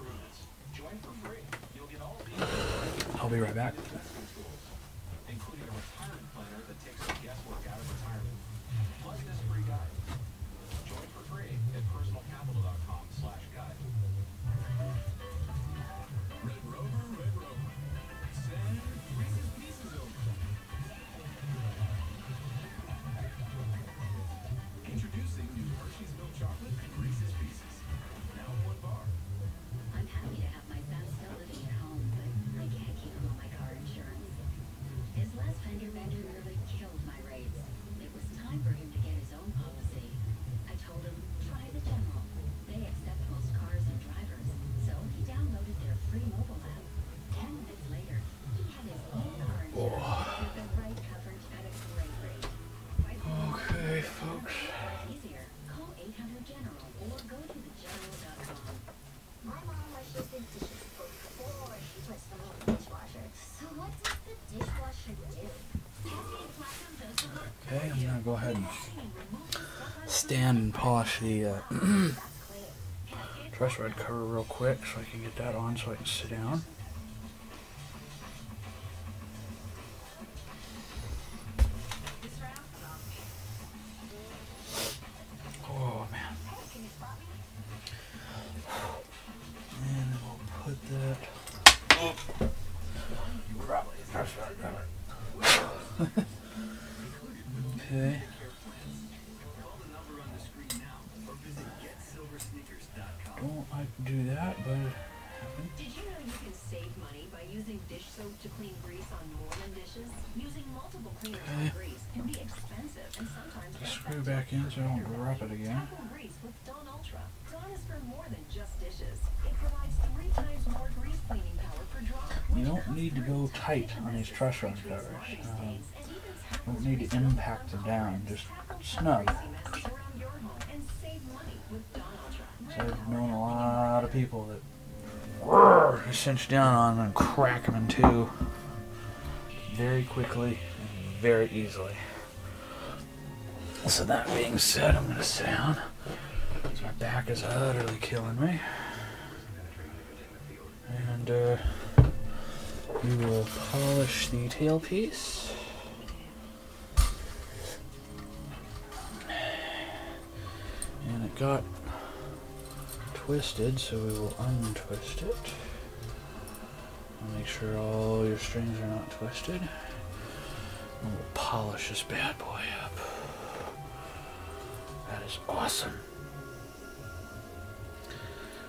I'll be right back. Okay, folks. My mom washes the dishes before she puts them in the dishwasher. So what does the dishwasher do? Okay, I'm gonna go ahead and stand and polish the truss rod cover real quick so I can get that on so I can sit down. Oh man. And we'll put that. Truss rod cover. Okay. Don't like to do that, but it happens. Did you know you can save money by using dish soap to clean grease on more than dishes? Using multiple cleaners on grease can be expensive and sometimes Just screw back in so I don't drop it again. Tackle grease with Dawn Ultra. Dawn is for more than just dishes. It provides 3 times more grease cleaning power per drop. You don't need to go tight on these truss rod covers. You don't need to impact them down, just snug. So I've known a lot of people that cinch down on them and crack them in two very quickly and very easily. So that being said, I'm going to sit down. My back is utterly killing me. And we will polish the tailpiece. And it got twisted, so we will untwist it. Make sure all your strings are not twisted. And we'll polish this bad boy up. That is awesome.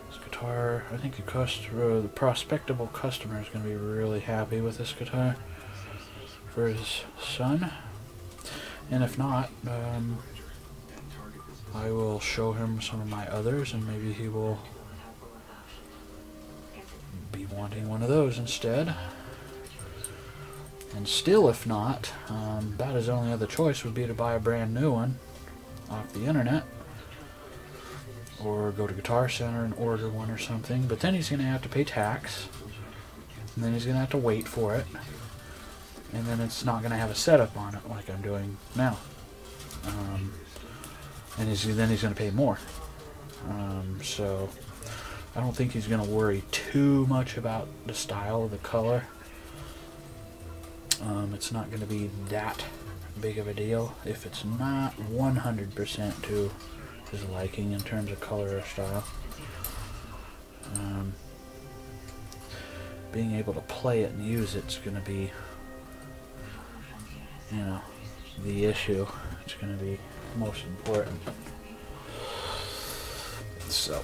This guitar, I think the prospectable customer is going to be really happy with this guitar for his son. And if not, I will show him some of my others, and maybe he will be wanting one of those instead. And still, if not, about his only other choice would be to buy a brand new one off the internet, or go to Guitar Center and order one or something. But then he's going to have to pay tax, and then he's going to have to wait for it, and then it's not going to have a setup on it like I'm doing now. And then he's going to pay more. So I don't think he's going to worry too much about the style of the color. It's not going to be that big of a deal if it's not 100% to his liking in terms of color or style. Being able to play it and use it's going to be, you know, the issue. It's going to be most important. So.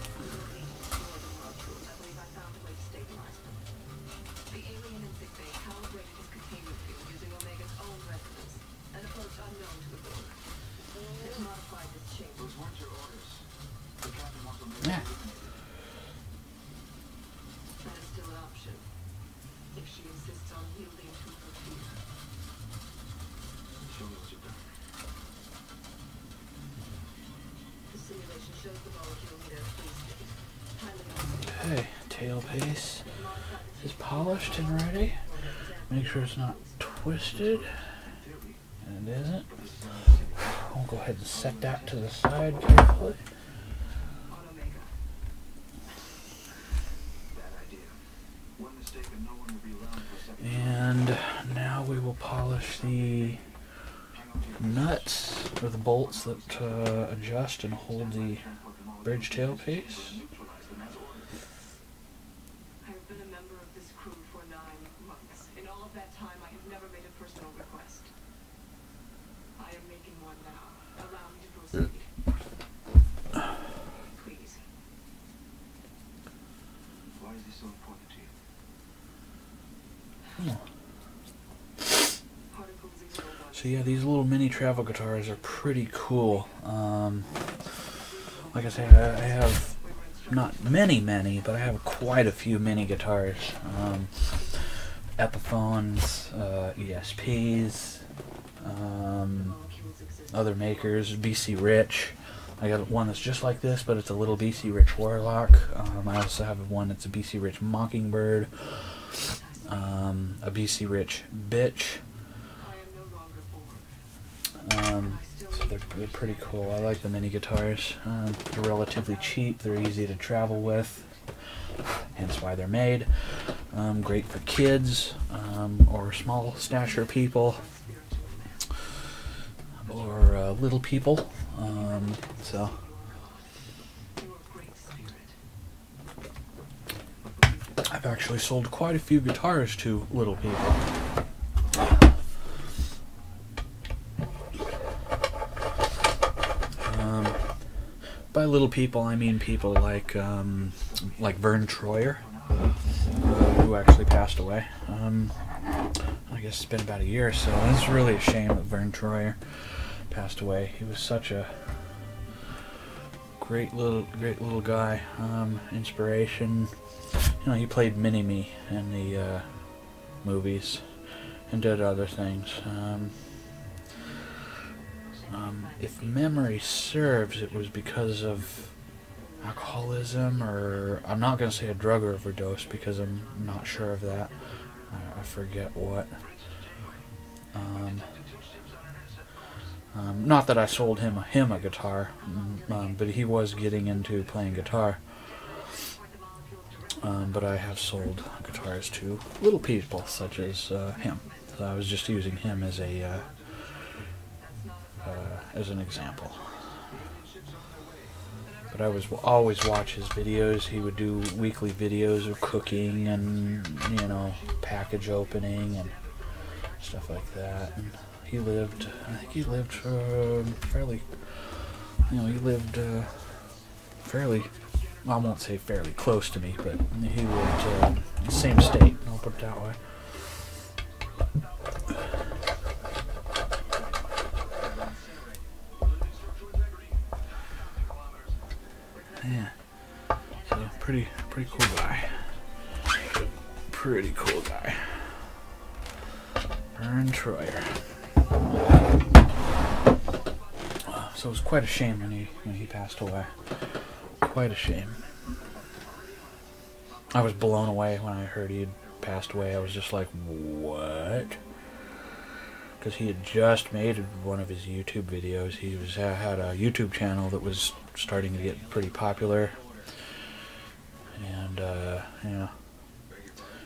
Yeah. That is still an option. If she insists on yielding to her fear. Show me what you've done. The simulation shows the molecule in their free state. Highly Okay, tail piece is polished and ready. Make sure it's not twisted. And it isn't. I'll go ahead and set that to the side carefully. And now we will polish the nuts or the bolts that adjust and hold the bridge tailpiece. I have been a member of this crew for 9 months. In all of that time, I have never made a personal request. I am making one now. Allow me to proceed. Please. Why is this so important to you? So yeah, these little mini travel guitars are pretty cool. Like I said, I have not many, but I have quite a few mini guitars. Epiphones, ESPs, other makers, BC Rich. I got one that's just like this, but it's a little BC Rich Warlock. I also have one that's a BC Rich Mockingbird. A BC Rich Bitch. So they're pretty cool. I like the mini guitars. They're relatively cheap. They're easy to travel with. Hence why they're made. Great for kids or small stature people or little people. So. I've actually sold quite a few guitars to little people. By little people, I mean people like Vern Troyer, who actually passed away. I guess it's been about a year or so. It's really a shame that Vern Troyer passed away. He was such a great little guy. Inspiration. You know, he played Mini-Me in the movies and did other things. If memory serves, it was because of alcoholism, or I'm not going to say a drug overdose because I'm not sure of that. I forget what. Not that I sold him a guitar, but he was getting into playing guitar. But I have sold guitars to little people such as him. So I was just using him as a as an example. But I was always watch his videos. He would do weekly videos of cooking and, you know, package opening and stuff like that. And he lived, I think he lived fairly, you know, he lived fairly, well, I won't say fairly close to me, but he lived in the same state, I'll put it that way. Yeah, so pretty cool guy. Pretty cool guy. Vern Troyer. So it was quite a shame when he passed away. Quite a shame. I was blown away when I heard he had passed away. I was just like, what? because he had just made one of his YouTube videos. He had a YouTube channel that was starting to get pretty popular, and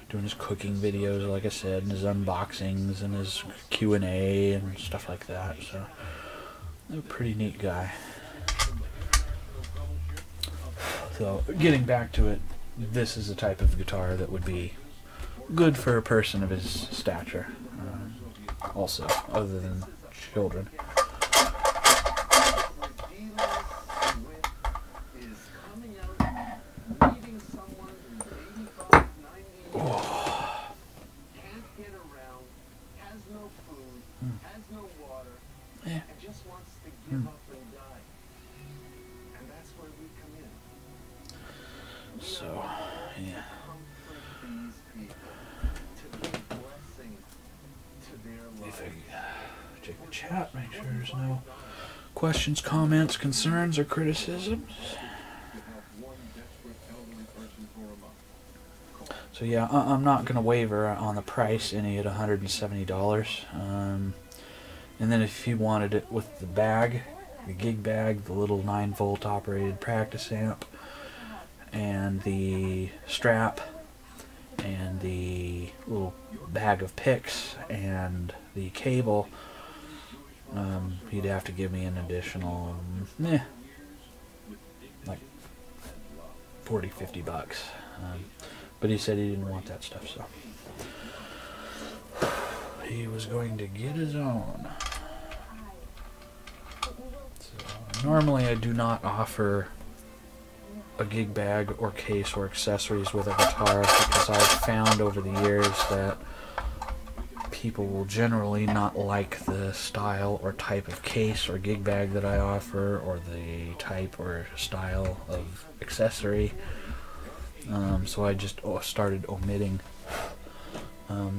doing his cooking videos, like I said, and his unboxings and his Q&A and stuff like that. So, a pretty neat guy. So, getting back to it, this is the type of guitar that would be good for a person of his stature. Also, other than children. So, yeah. If I check the chat, make sure there's no questions, comments, concerns, or criticisms. So yeah, I'm not going to waver on the price any at $170. And then if you wanted it with the bag, the gig bag, the little 9-volt operated practice amp, and the strap, and the little bag of picks, and the cable, he'd have to give me an additional, like $40-50. But he said he didn't want that stuff, so he was going to get his own. So normally I do not offer a gig bag or case or accessories with a guitar, because I've found over the years that people will generally not like the style or type of case or gig bag that I offer, or the type or style of accessory. So I just started omitting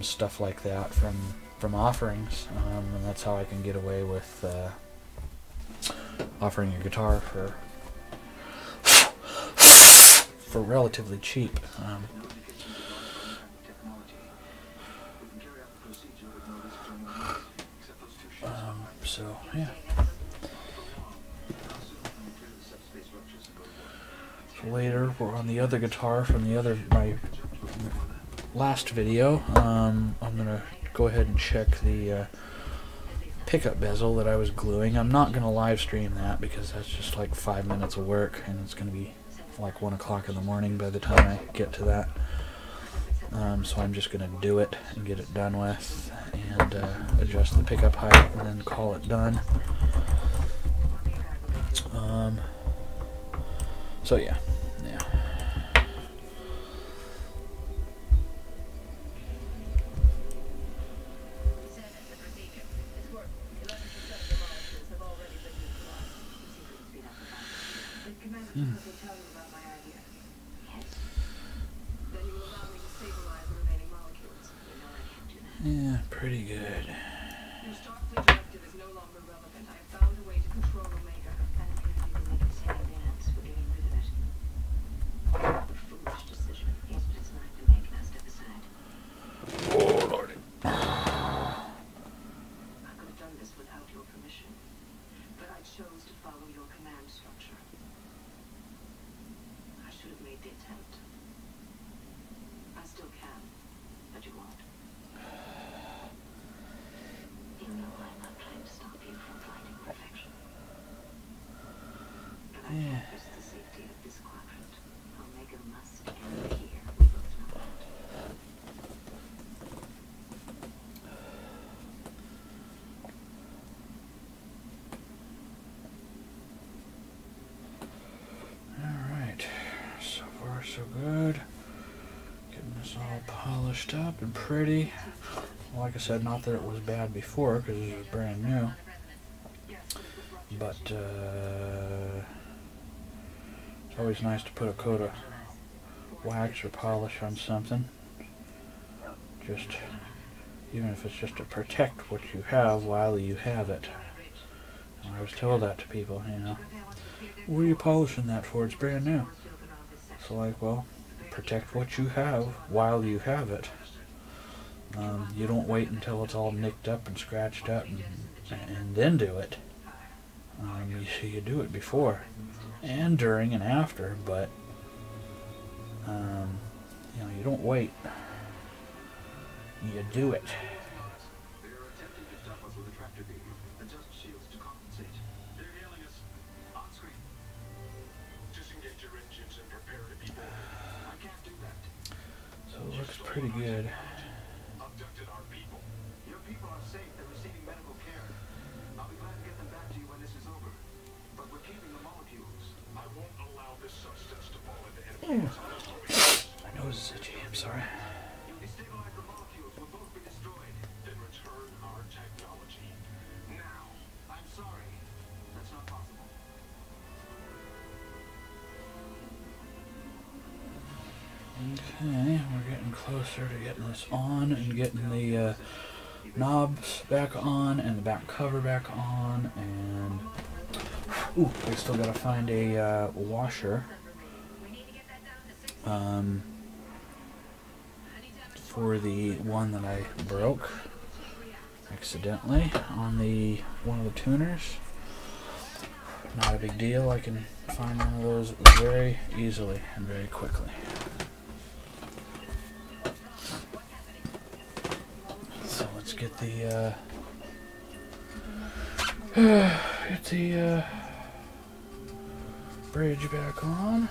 stuff like that from offerings, and that's how I can get away with offering a guitar for relatively cheap. So yeah. So later, we're on the other guitar from my last video. I'm gonna go ahead and check the pickup bezel that I was gluing. I'm not gonna live stream that because that's just like 5 minutes of work, and it's gonna be like 1 o'clock in the morning by the time I get to that. So I'm just gonna do it and get it done with, and adjust the pickup height, and then call it done. So yeah. Yeah, pretty good. Your stock directive is no longer relevant. I have found a way to control Omega. And if you can make a second dance, we're getting rid of it. A foolish decision. Yes, but it's not to make us step aside. Oh, Lordy. I could have done this without your permission, but I chose to follow your command structure. I should have made the attempt. I still can, but you won't. You know I'm not trying to stop you from finding perfection. But I can't risk the safety of this quadrant. Omega must end here. We both know that. Alright, so far so good. Getting this all polished up and pretty. Like I said, not that it was bad before, because it was brand new. But it's always nice to put a coat of wax or polish on something. Just, even if it's just to protect what you have while you have it. And I always tell that to people, you know. What are you polishing that for? It's brand new. So like, well, protect what you have while you have it. You don't wait until it's all nicked up and scratched up and then do it. You do it before and during and after, but you don't wait. You do it. They are attempting to dump us with a tractor beam. Adjust shields to compensate. They're hailing us on screen. Disengage your engines and prepare to be boarded. I can't do that. So it looks pretty good. Abducted our people. Your people are safe. They're receiving medical care. I'll be glad to get them back to you when this is over. But we're keeping the molecules. I won't allow this substance to fall into enemy hands unless we My nose is itchy. I'm sorry. destabilize the molecules. We'll both be destroyed. Then return our technology. Now. I'm sorry. That's not possible. Okay, we're getting closer to getting this on and getting the knobs back on and the back cover back on, and ooh, we still gotta find a washer for the one that I broke accidentally on one of the tuners. Not a big deal, I can find one of those very easily and very quickly. So let's get the bridge back on.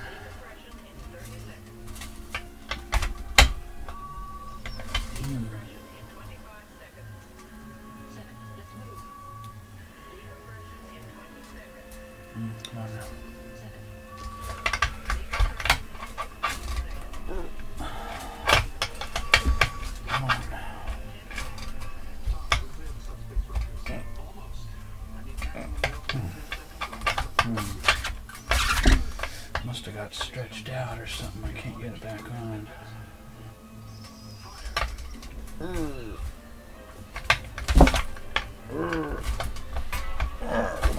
Come on now. Come on now. Must have got stretched out or something. I can't get it back on. Come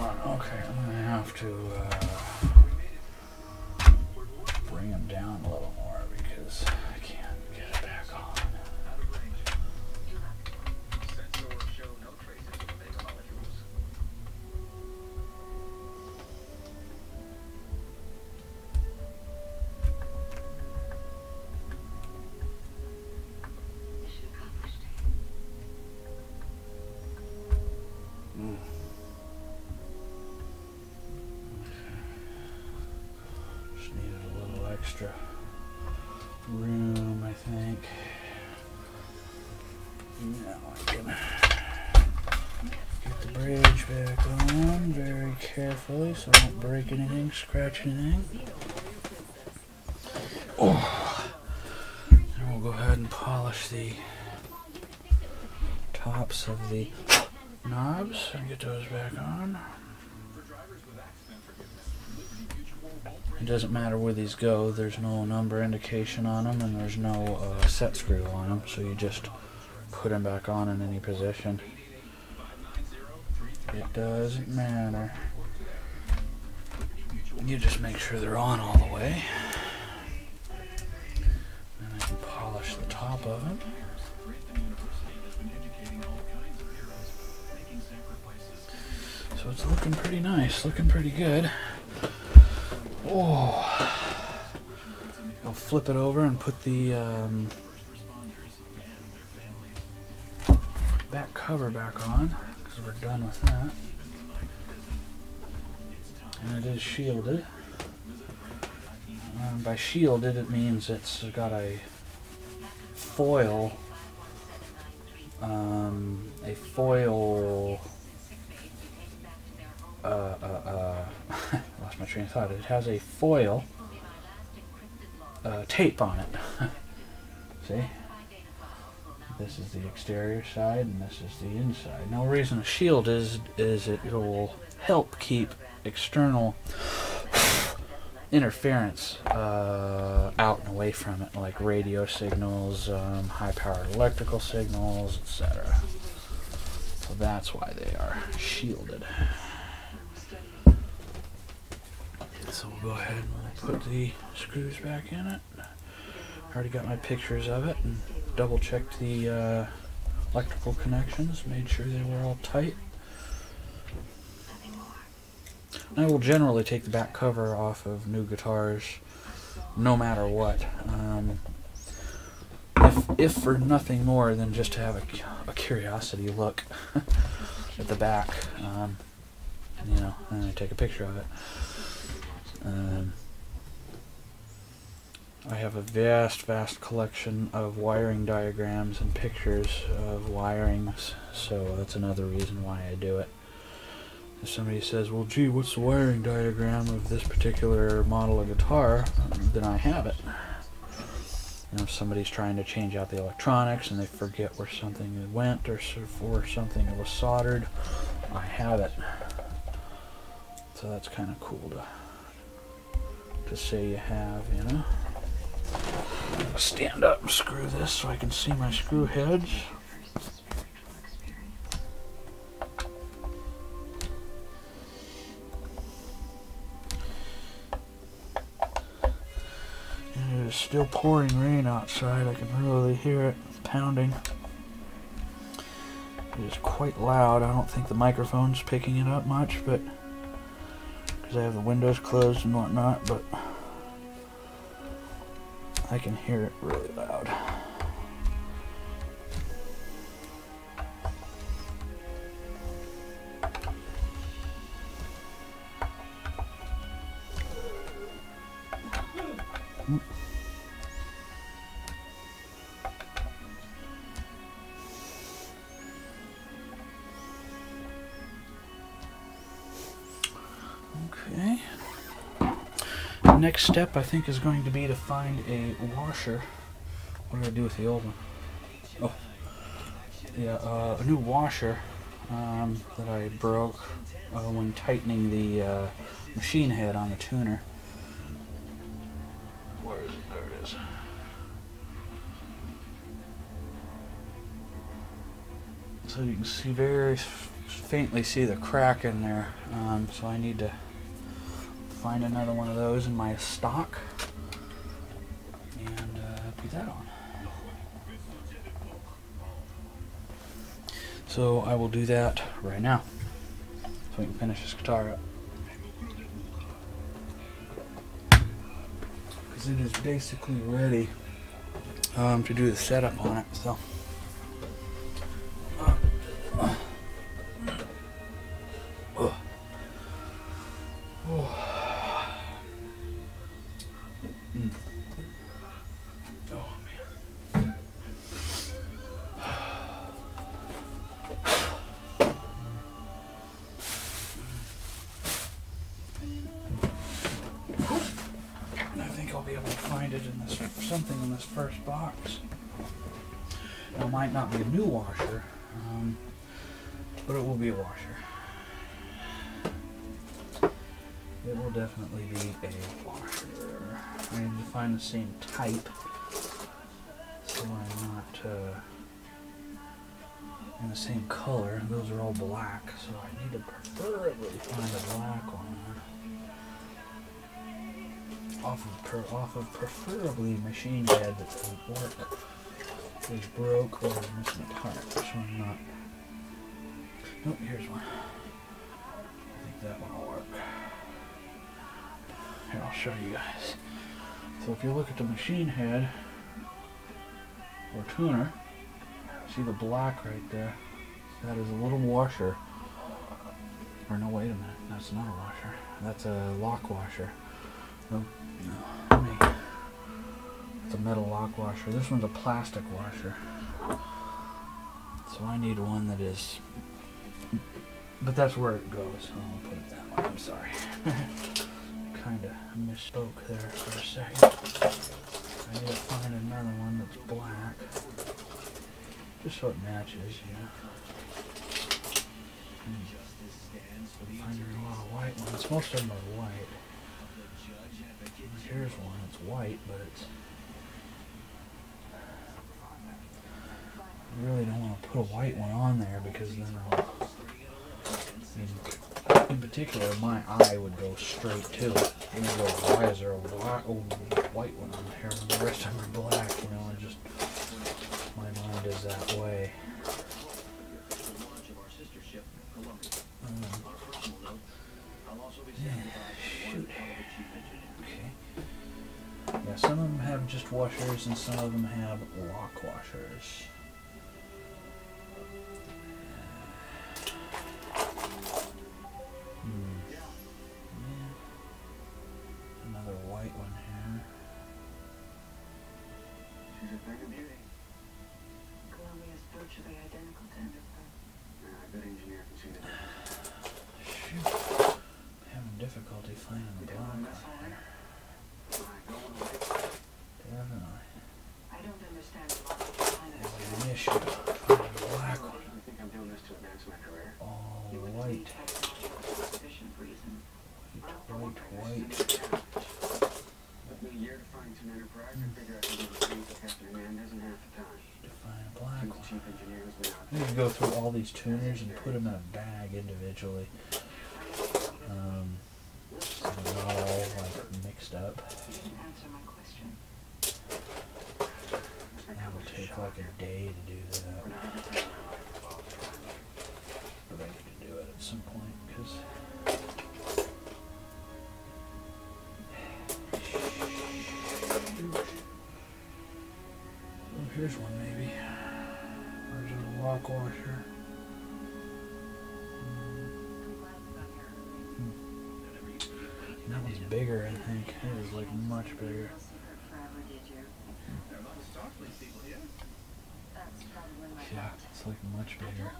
on. Okay, I'm gonna have to bring him down a little more because I can't get it back on. Sensors show no traces of omega molecules. Mission accomplished. Just needed a little extra room, I think. Now I can get the bridge back on very carefully so I don't break anything, scratch anything. Oh. And we'll go ahead and polish the tops of the knobs and get those back on. It doesn't matter where these go, there's no number indication on them and there's no set screw on them, so you just put them back on in any position. It doesn't matter. You just make sure they're on all the way. And I can polish the top of it. So it's looking pretty nice, looking pretty good. Oh, I'll flip it over and put the back cover back on because we're done with that. And it is shielded. By shielded, it means it's got a foil. Lost my train of thought. It has a foil tape on it. See? This is the exterior side and this is the inside. Now, the reason a shield is it will help keep external interference out and away from it, like radio signals, high-powered electrical signals, etc. So that's why they are shielded. So we'll go ahead and we'll put the screws back in it. I already got my pictures of it and double checked the electrical connections, made sure they were all tight. I will generally take the back cover off of new guitars no matter what. If for nothing more than just to have a curiosity look at the back, you know, and I take a picture of it. I have a vast collection of wiring diagrams and pictures of wirings, so that's another reason why I do it. If somebody says, well, gee, what's the wiring diagram of this particular model of guitar, then I have it. And if somebody's trying to change out the electronics and they forget where something went or something that was soldered, I have it. So that's kind of cool to say you have, you know. Stand up and screw this so I can see my screw heads. And it is still pouring rain outside. I can really hear it pounding. It is quite loud. I don't think the microphone's picking it up much, but because I have the windows closed and whatnot, but I can hear it really loud. Okay. Next step, I think, is going to be to find a washer. What did I do with the old one? Oh, yeah, a new washer that I broke when tightening the machine head on the tuner. Where is it? There it is. So you can see very faintly see the crack in there. So I need to find another one of those in my stock and put that on. So I will do that right now so we can finish this guitar up, because it is basically ready to do the setup on it. So something in this first box. Now, it might not be a new washer, but it will be a washer. It will definitely be a washer. I need to find the same type, so I'm not in the same color. Those are all black, so I need to preferably find a black one. Off of preferably machine head that doesn't work, is broke, or is missing a part, so I'm not. Oh, here's one. I think that one will work. Here, I'll show you guys. So if you look at the machine head or tuner, see the black right there? That is a little washer. Or no, wait a minute, that's not a washer. That's a lock washer. No, it's a metal lock washer. This one's a plastic washer. So I need one that is, but that's where it goes. I'll put it that way. I'm sorry. Kind of misspoke there for a second. I need to find another one that's black, just so it matches, you know. I'm finding a lot of white ones. Most of them are white. Here's one, it's white, but it's... I really don't want to put a white one on there, because then in particular, my eye would go straight to it. And go, why is there a white one on here and the rest of them are black, you know, and just is that way. Shoot. Okay. Yeah, some of them have just washers and some of them have lock washers. Yeah. Another white one here. She's a thing of beauty. Colombia's virtually identical to him. Yeah, a good engineer can see the difference. Shoot. I'm having difficulty finding the black one here. Definitely. I don't understand the logic behind it. There's an issue finding the black one. I think I'm doing this to advance my career. All You would white. need for sufficient reason. White. Took me a year to find some enterprise and figure out how to do the things that Captain Hernandez in half the time. To find a black He's one. chief engineer has been out I need to go through all these tuners and put them in a bag individually. So they're not all like mixed up. You didn't answer my question. That will take like a day to do that. But I need to do it at some point because oh, here's one maybe. There's a lock washer. That one's bigger, I think. It is like much bigger. Yeah, it's like much bigger.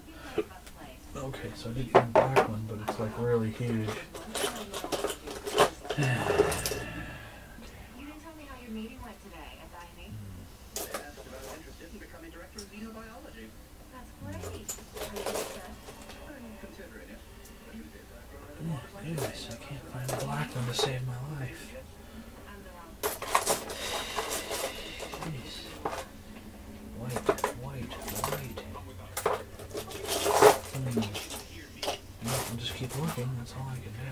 Okay, so I did find the black one, but it's like really huge. You didn't tell me how your meeting went today at Diane. They asked if I was interested in becoming director of xenobiology. That's great. Are you upset? I'm considering it. But you did that. Anyways, I can't find the black one to save my life. I'm the wrong. Jeez. White. I'll just keep looking, that's all I can do.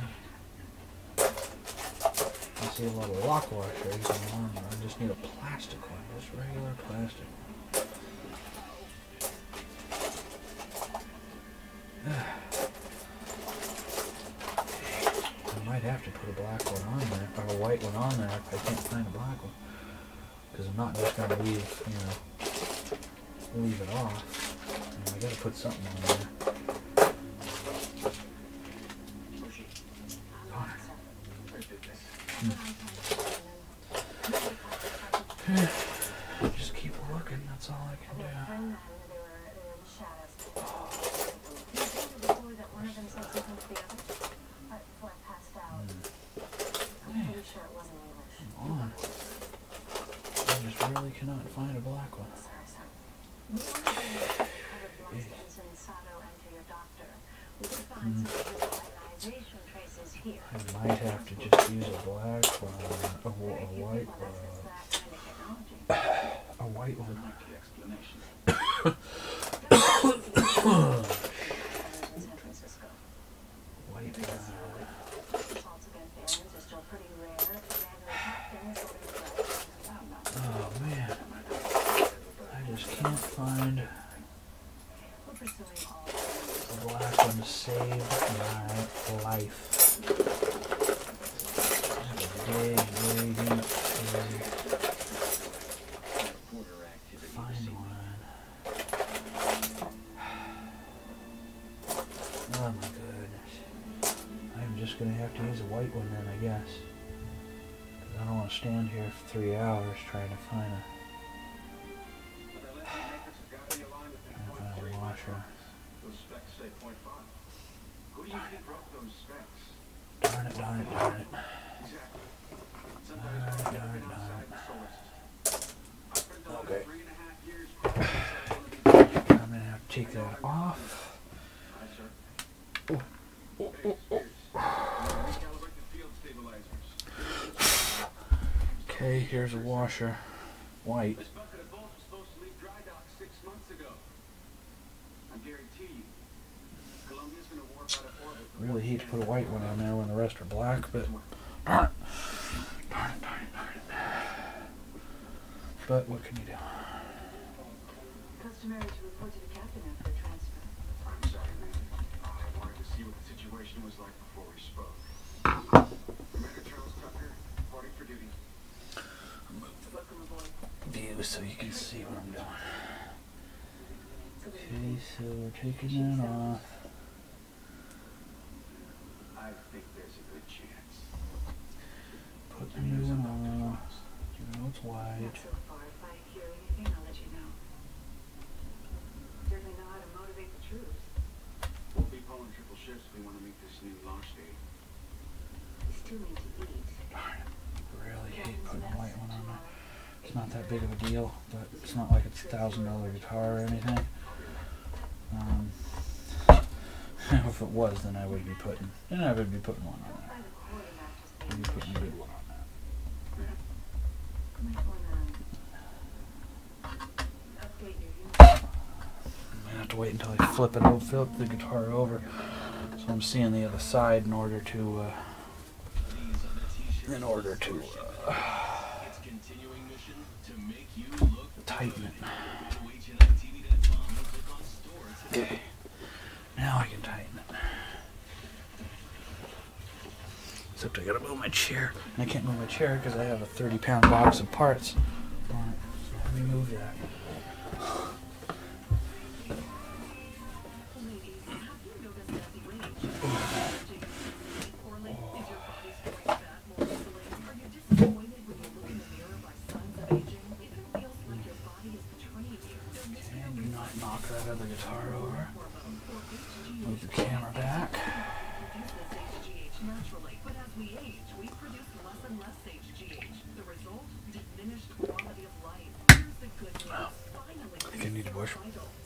I see a lot of lock washers and I just need a plastic one, just regular plastic one. I might have to put a black one on there, or a white one on there if I can't find a black one. Because I'm not just going to leave, leave it off. I got to put something on there. Just keep looking, that's all I can do. Come on. I just really cannot find a black one. I might have to just use a black one, a white one. A white one. White one. Oh man, I just can't find a black one to save my life. Dig really deep to find one. Oh my goodness. I'm just going to have to use a white one then, I guess. Because I don't want to stand here for 3 hours trying to find a washer. Darn it. Darn it. Okay. I'm going to have to take that off. Okay, here's a washer. White. Really hate to put a white one on there when the rest are black, but darn it. But what can you do? customary to report to the captain after transfer. I'm sorry, Major. I wanted to see what the situation was like before we spoke. Commander Charles Tucker, reporting for duty. Welcome aboard. View so you can see what I'm doing. Okay, so we're taking that off. I think there's a good chance. Put the new one on. You know it's wide. Not so far. If I hear anything, I'll let you know. Certainly know how to motivate the troops. We'll be pulling triple shifts if we want to meet this new launch date. We still need to eat. Really hate putting a white one on there. It's not that big of a deal, but it's not like it's $1,000 guitar or anything. If it was, then I would be putting one on there. By the quartermaster's I'd be putting a good one on there. You might want to update your uniform. I'm gonna have to wait until I flip the guitar over, so I'm seeing the other side in order to tighten it. Okay, now I can tighten it. Except I gotta move my chair, and I can't move my chair because I have a 30-pound box of parts on it. So let me move that.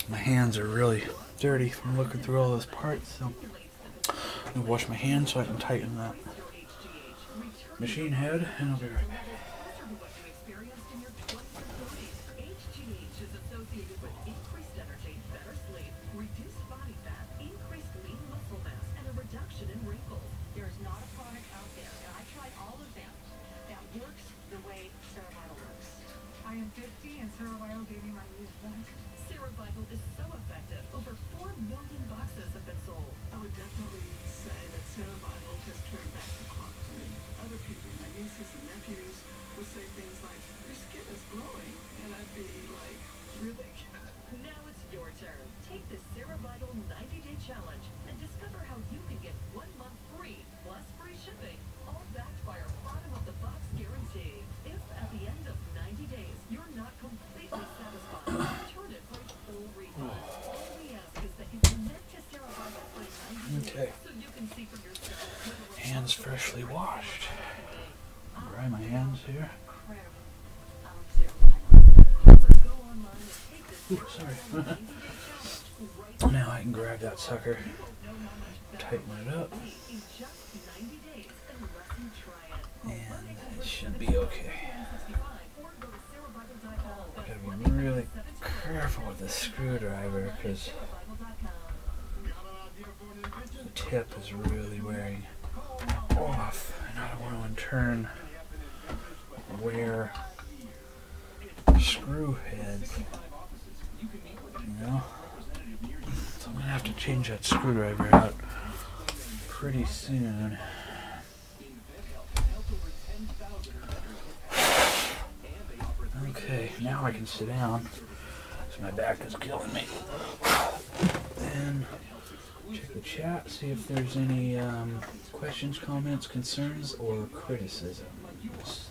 My hands are really dirty from looking through all those parts, so I'm gonna wash my hands so I can tighten that machine head, and I'll be right back. I am 50 and Cerevital gave me my used one. Cerevital is so effective. Over 4 million boxes have been sold. I would definitely say that Cerevital has turned back the clock to me. Other people, my nieces and nephews, would say things like, your skin is glowing, and I'd be like, really? Now it's your turn. Take the Cerevital 90-day challenge and discover how you can get 1 month free, plus free shipping, all backed by our bottom-of-the-box guarantee. If at the end of 90 days you're not completely satisfied, return it for a full refund. All we ask is that you commit to Cerevital for 90 days Okay. so you can see for yourself. Hands freshly washed. Dry my hands here. Ooh, sorry. Now I can grab that sucker, tighten it up, and it should be okay. Gotta be really careful with this screwdriver because the tip is really wearing off, and I don't want to in turn wear screw heads, you know? So I'm gonna have to change that screwdriver out pretty soon. Okay, now I can sit down, so my back is killing me. Then check the chat, see if there's any questions, comments, concerns, or criticisms.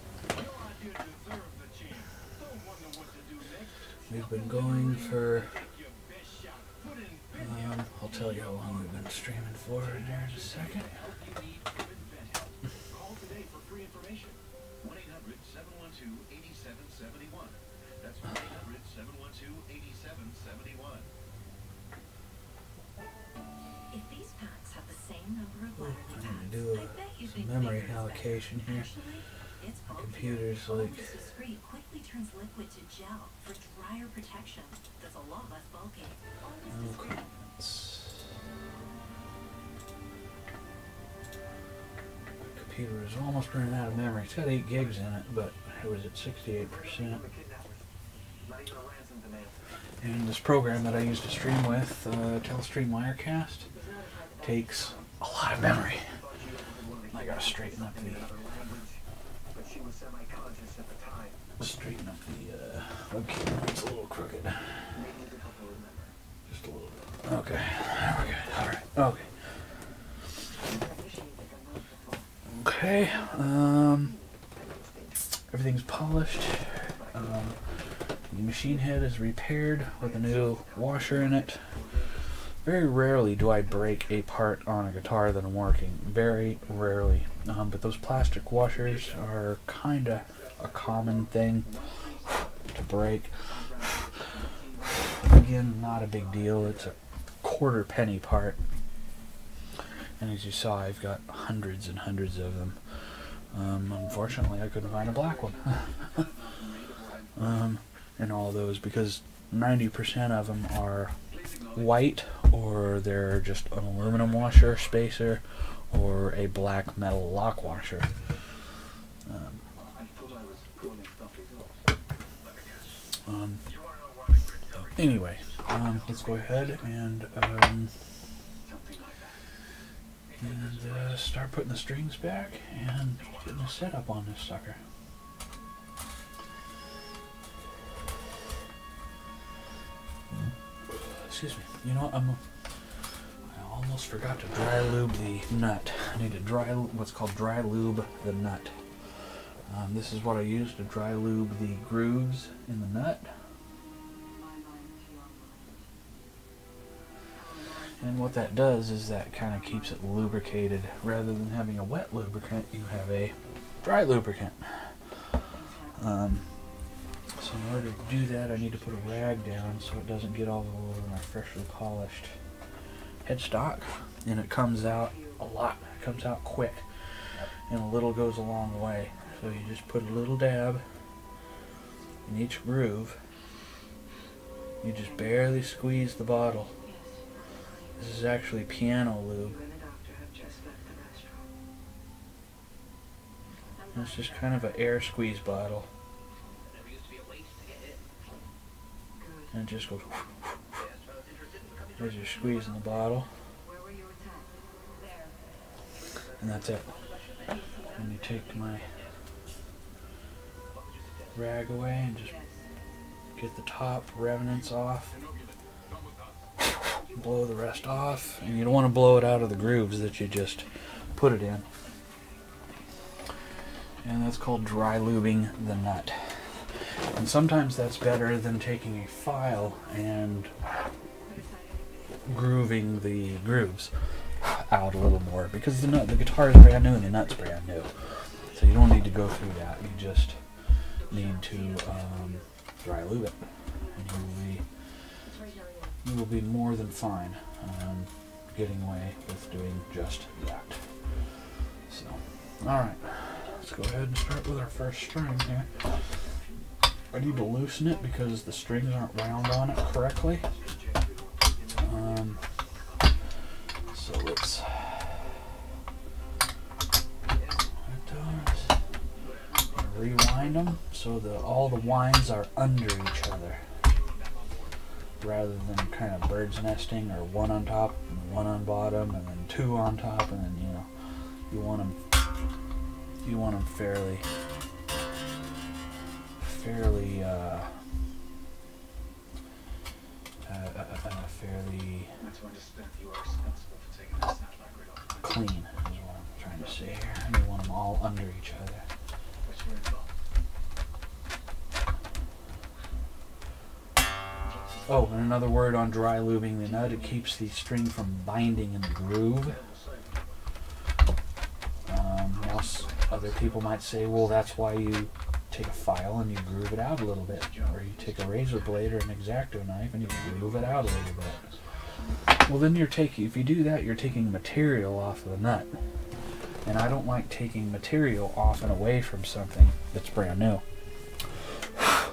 We've been going for, I'll tell you how long we've been streaming for in there in a second. Call today for free information. 1-800-712-8771. That's 1-800-712-8771. If these packs have the same number of I letters as need to do I bet you some think memory bigger is better. allocation here. Actually, it's My both. computer's Foam like, is discreet, quickly turns liquid to gel for drier protection. That's a lot less bulky. Foam is okay, discreet. my computer is almost running out of memory. It's got 8 gigs in it, but it was at 68%. And this program that I use to stream with, Telestream Wirecast, takes a lot of memory. I gotta straighten up the webcam. It's a little crooked. Just a little bit. Okay, there we go. Alright, okay. Okay, everything's polished. The machine head is repaired with a new washer in it. Very rarely do I break a part on a guitar that I'm working. Very rarely. But those plastic washers are kinda a common thing to break. Again, not a big deal. It's a quarter penny part. And as you saw, I've got hundreds and hundreds of them. Unfortunately, I couldn't find a black one. And all those, because 90% of them are white, or they're just an aluminum washer, spacer, or a black metal lock washer. Anyway, let's go ahead and start putting the strings back and getting the setup on this sucker. Excuse me. You know what? I almost forgot to dry lube the nut. I need to what's called dry lube the nut. This is what I use to dry lube the grooves in the nut. And what that does is that kind of keeps it lubricated. Rather than having a wet lubricant, you have a dry lubricant. So in order to do that, I need to put a rag down so it doesn't get all over my freshly polished headstock. And it comes out a lot. It comes out quick. And a little goes a long way. So you just put a little dab in each groove. You just barely squeeze the bottle. This is actually piano lube. And it's just kind of an air squeeze bottle. And it just goes as you're squeezing the bottle. And that's it. And you take my rag away and just get the top remnants off. Blow the rest off. And you don't want to blow it out of the grooves that you just put it in. And that's called dry lubing the nut. And sometimes that's better than taking a file and grooving the grooves out a little more, because the guitar is brand new and the nut's brand new. So you don't need to go through that. You just need to dry lube it, and you will be more than fine getting away with doing just that. So, all right, let's go ahead and start with our first string here. I need to loosen it because the strings aren't wound on it correctly. So let's. Rewind them so that all the winds are under each other, rather than kind of bird's nesting, or one on top and one on bottom and then two on top, and then you want them fairly clean is what I'm trying to say here. And you want them all under each other. Oh, and another word on dry lubing the nut: it keeps the string from binding in the groove. Now, other people might say, well, that's why you take a file and you groove it out a little bit, or you take a razor blade or an X-Acto knife and you groove it out a little bit. Well, then if you do that, you're taking material off of the nut. And I don't like taking material off and away from something that's brand new,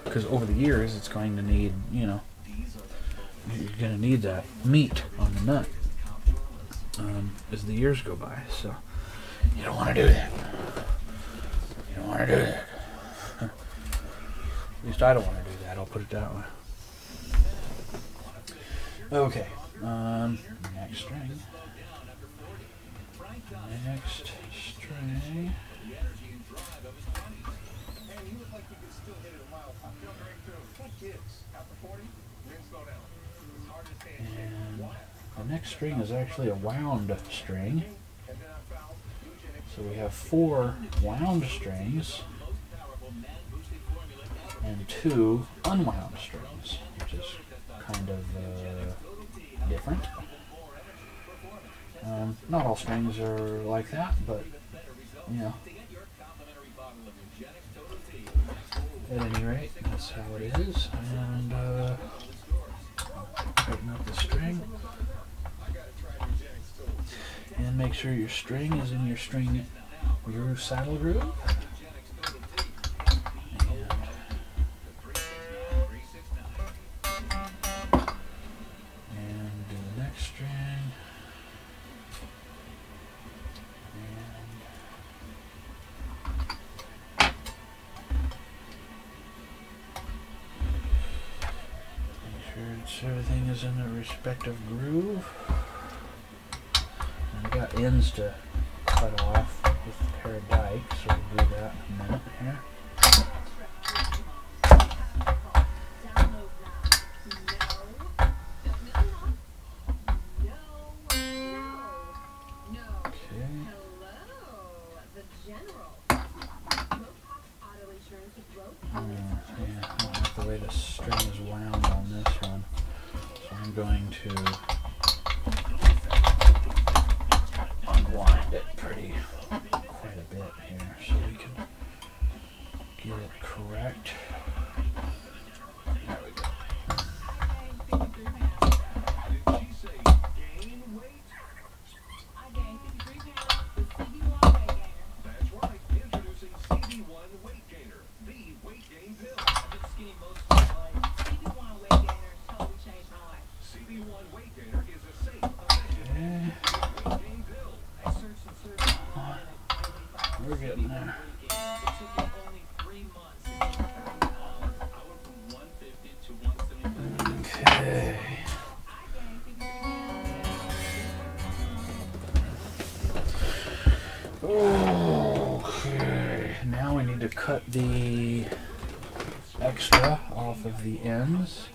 because over the years it's going to need, you're going to need that meat on the nut as the years go by. So you don't want to do that. You don't want to do that. At least I don't want to do that. I'll put it that way. Okay, next string. Next string. And you look like you could still hit it a mile. I feel great too. What gives? After 40, then slow down. It's hard to stay in shape. And the next string is actually a wound string. And then I found So we have 4 wound strings and 2 unwound strings, which is kind of different. Not all strings are like that, but you know, at any rate, that's how it is. And tighten up the string, and make sure your string is in your string groove, saddle groove. And do the next string. Everything is in their respective groove. And I got ends to cut off with a pair of dikes, so we'll do that in a minute here. Yeah, I don't like the way the string is wound on this one, so I'm going to unwind it quite a bit here so we can get it correct. There we go. That's right. Introducing CB1 Weight Gainer, the weight gain pill. CB1 Weight Gainer is a safe, effective weight gain pill. We're getting there. Okay. Okay. Now we need to cut the extra off of the ends.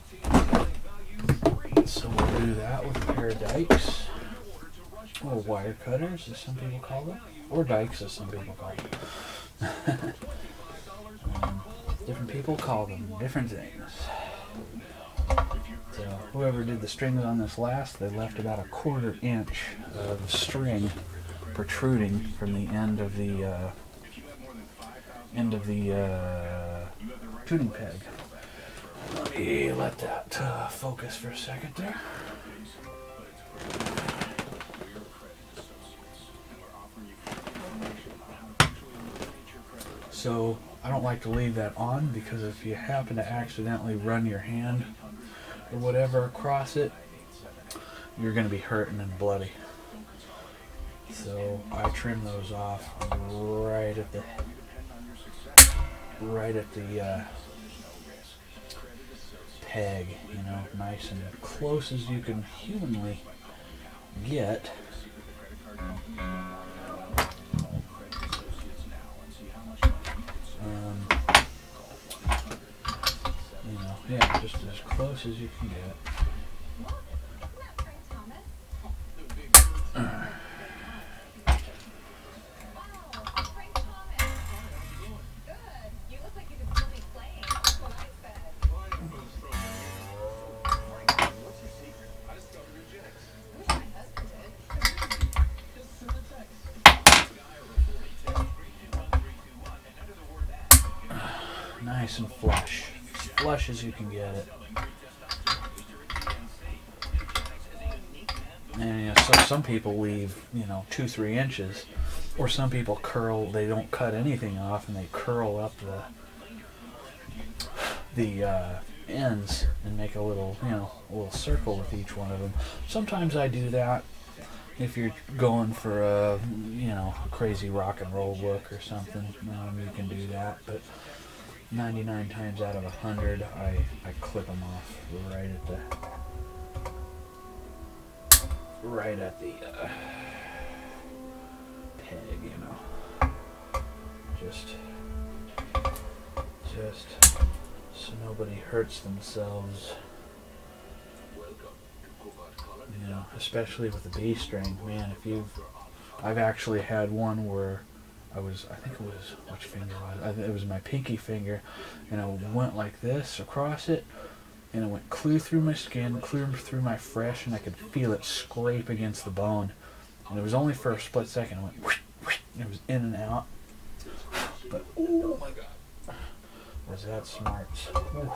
So we'll do that with a pair of dikes, or wire cutters as some people call them, or dikes as some people call them. Different people call them different things. So whoever did the strings on this last, they left about a 1/4 inch of string protruding from the end of the tuning peg. Let me let that focus for a second there. So I don't like to leave that on, because if you happen to accidentally run your hand or whatever across it, you're going to be hurting and bloody. So I trim those off right at the peg, you know, nice and close as you can humanly get. You know, yeah, just as close as you can get. Nice and flush as you can get it. And you know, so some people leave, you know, 2-3 inches, or some people curl. They don't cut anything off, and they curl up the ends and make a little, you know, a little circle with each one of them. Sometimes I do that if you're going for a, you know, a crazy rock and roll look or something. You can do that, but 99 times out of 100, I clip them off right at right at the peg, you know. Just so nobody hurts themselves. You know, especially with the B string, man. I've actually had one where I think it was, which finger was it? It was my pinky finger, and I went like this across it, and it went clear through my skin, clear through my flesh, and I could feel it scrape against the bone. And it was only for a split second. It went whoosh, whoosh, and it was in and out. But oh my god, was that smart? Ooh.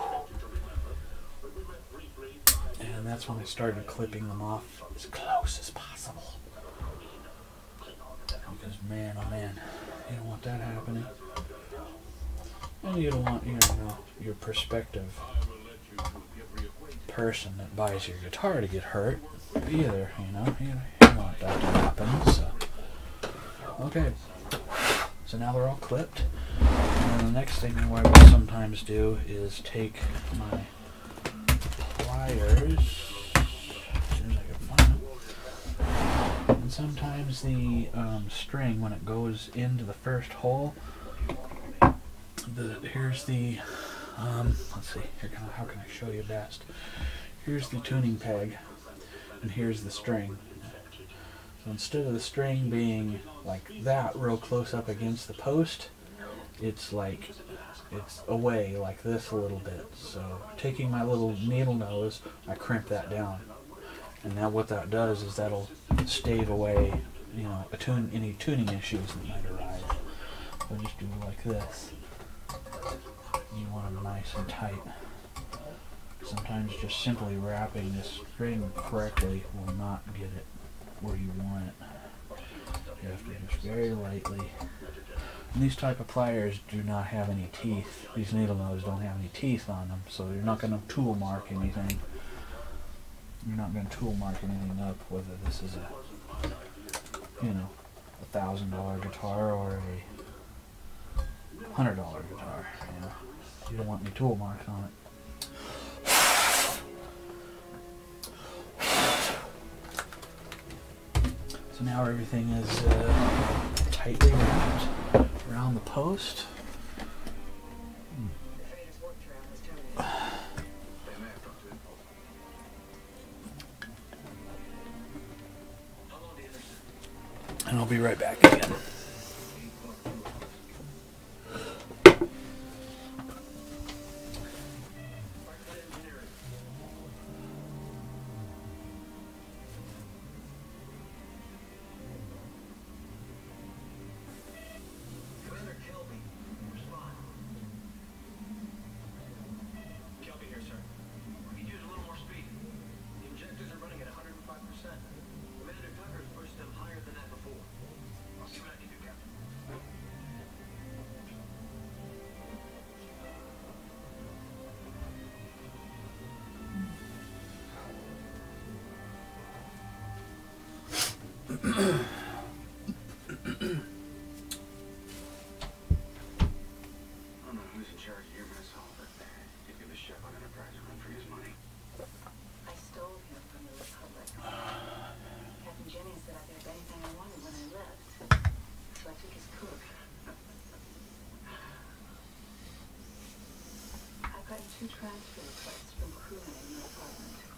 And that's when I started clipping them off as close as possible. Because man, oh man, you don't want that happening. And you don't want your prospective person that buys your guitar to get hurt either, you know. You don't want that to happen. So okay. So now they're all clipped. And the next thing I will sometimes do is take my pliers, as soon as I can find them. And sometimes the string, when it goes into the first hole, here's the, let's see, how can I show you best? Here's the tuning peg, and here's the string. So instead of the string being like that, real close up against the post, it's like, it's away like this a little bit. So taking my little needle nose, I crimp that down. And now what that does is that'll stave away, you know, any tuning issues that might arise. So just do like this. You want them nice and tight. Sometimes just simply wrapping this string correctly will not get it where you want it. You have to just very lightly. And these type of pliers do not have any teeth. These needle nose don't have any teeth on them, so you're not going to tool mark anything. You're not going to tool mark anything up, whether this is a, you know, $1,000 guitar or a $100 guitar. You know, you don't want any tool marks on it. So now everything is tightly wrapped around the post. And I'll be right back again. Two transfer requests from crewmen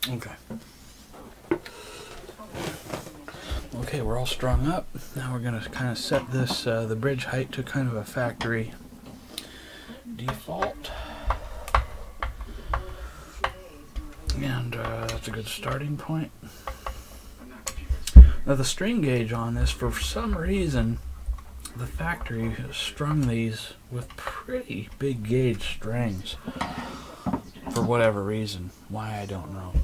in your apartment. Okay, we're all strung up. Now we're going to kind of set this, the bridge height to kind of a factory default. And that's a good starting point. Now the string gauge on this, for some reason, the factory strung these with pretty big gauge strings. For whatever reason. Why, I don't know.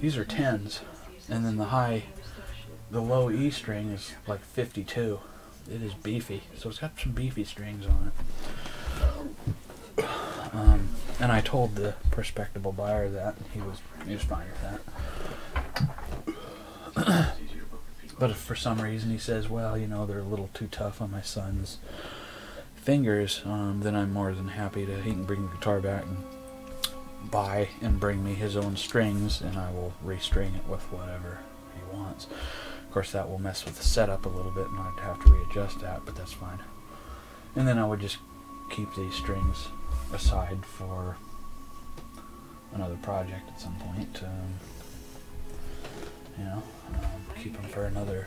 These are 10s. And then the low E string is like 52. It is beefy. So it's got some beefy strings on it. And I told the prospectable buyer that. He was fine with that. But if for some reason he says, well, you know, they're a little too tough on my son's fingers, then I'm more than happy to, he can bring the guitar back and buy and bring me his own strings, and I will restring it with whatever, he wants. Of course, that will mess with the setup a little bit, and I'd have to readjust that, but that's fine. And then I would just keep these strings aside for another project at some point. You know, keep them for another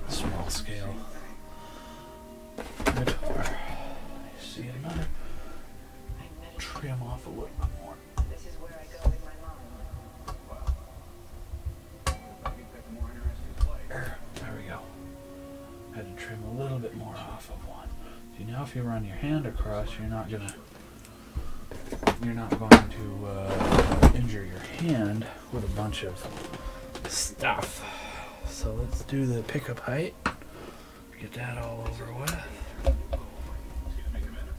small scale guitar. See another trim off a little bit more. This is where I go with my mind. There we go. Had to trim a little bit more off of one. See, now if you run your hand across, you're not going to injure your hand with a bunch of stuff. So let's do the pickup height. Get that all over with. Excuse me, Commander.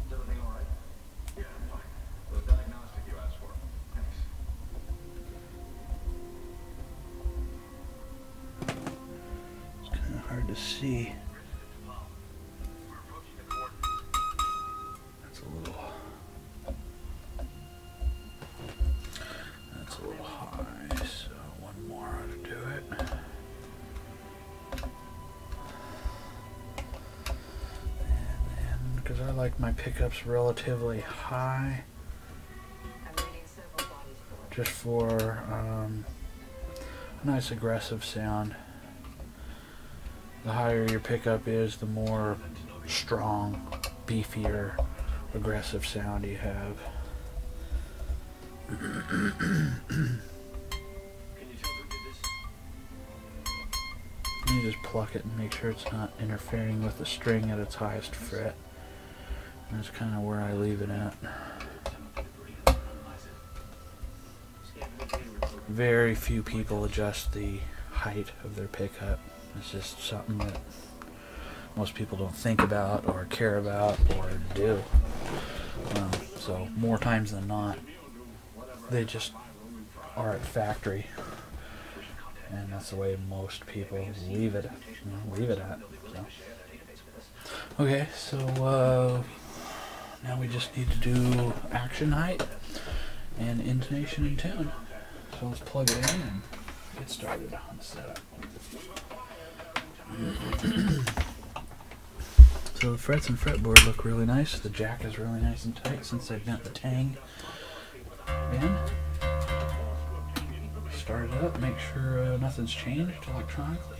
Is everything all right? Yeah, I'm fine. The diagnostic you asked for. Thanks. It's kind of hard to see. We're approaching the coordinates. That's a little high, so one more ought to do it. And then, because I like my pickups relatively high, I'm reading several bodies for just for a nice aggressive sound. The higher your pickup is, the more strong, beefier, aggressive sound you have. Can you tell who did this? You just pluck it and make sure it's not interfering with the string at its highest fret. And that's kind of where I leave it at. Very few people adjust the height of their pickup. It's just something that most people don't think about or care about or do. So more times than not, they just are at factory, and that's the way most people leave it at. So. Okay, so now we just need to do action height and intonation and tune. So let's plug it in and get started on the setup. So the frets and fretboard look really nice. The jack is really nice and tight since I've got the tang in. Start it up, make sure nothing's changed electronically.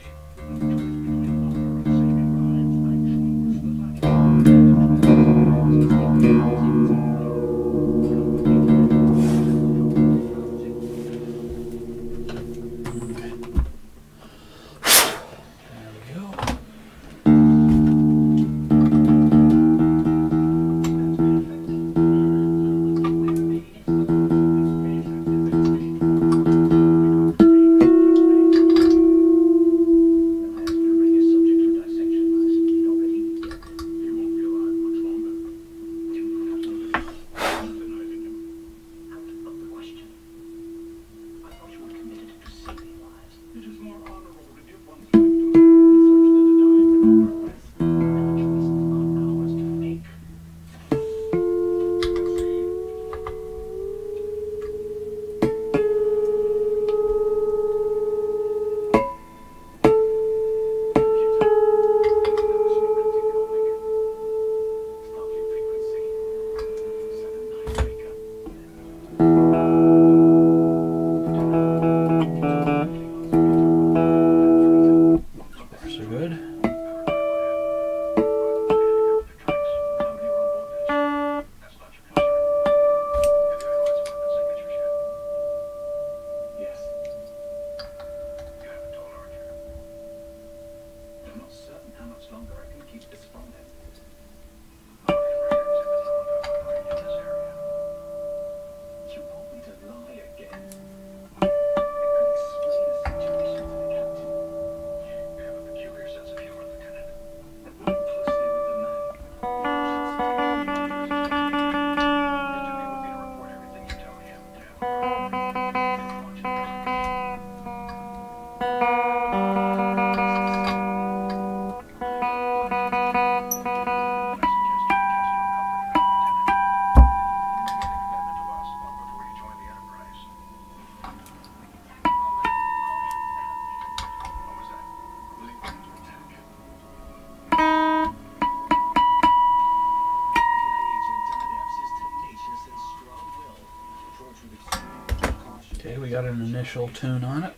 got an initial tune on it.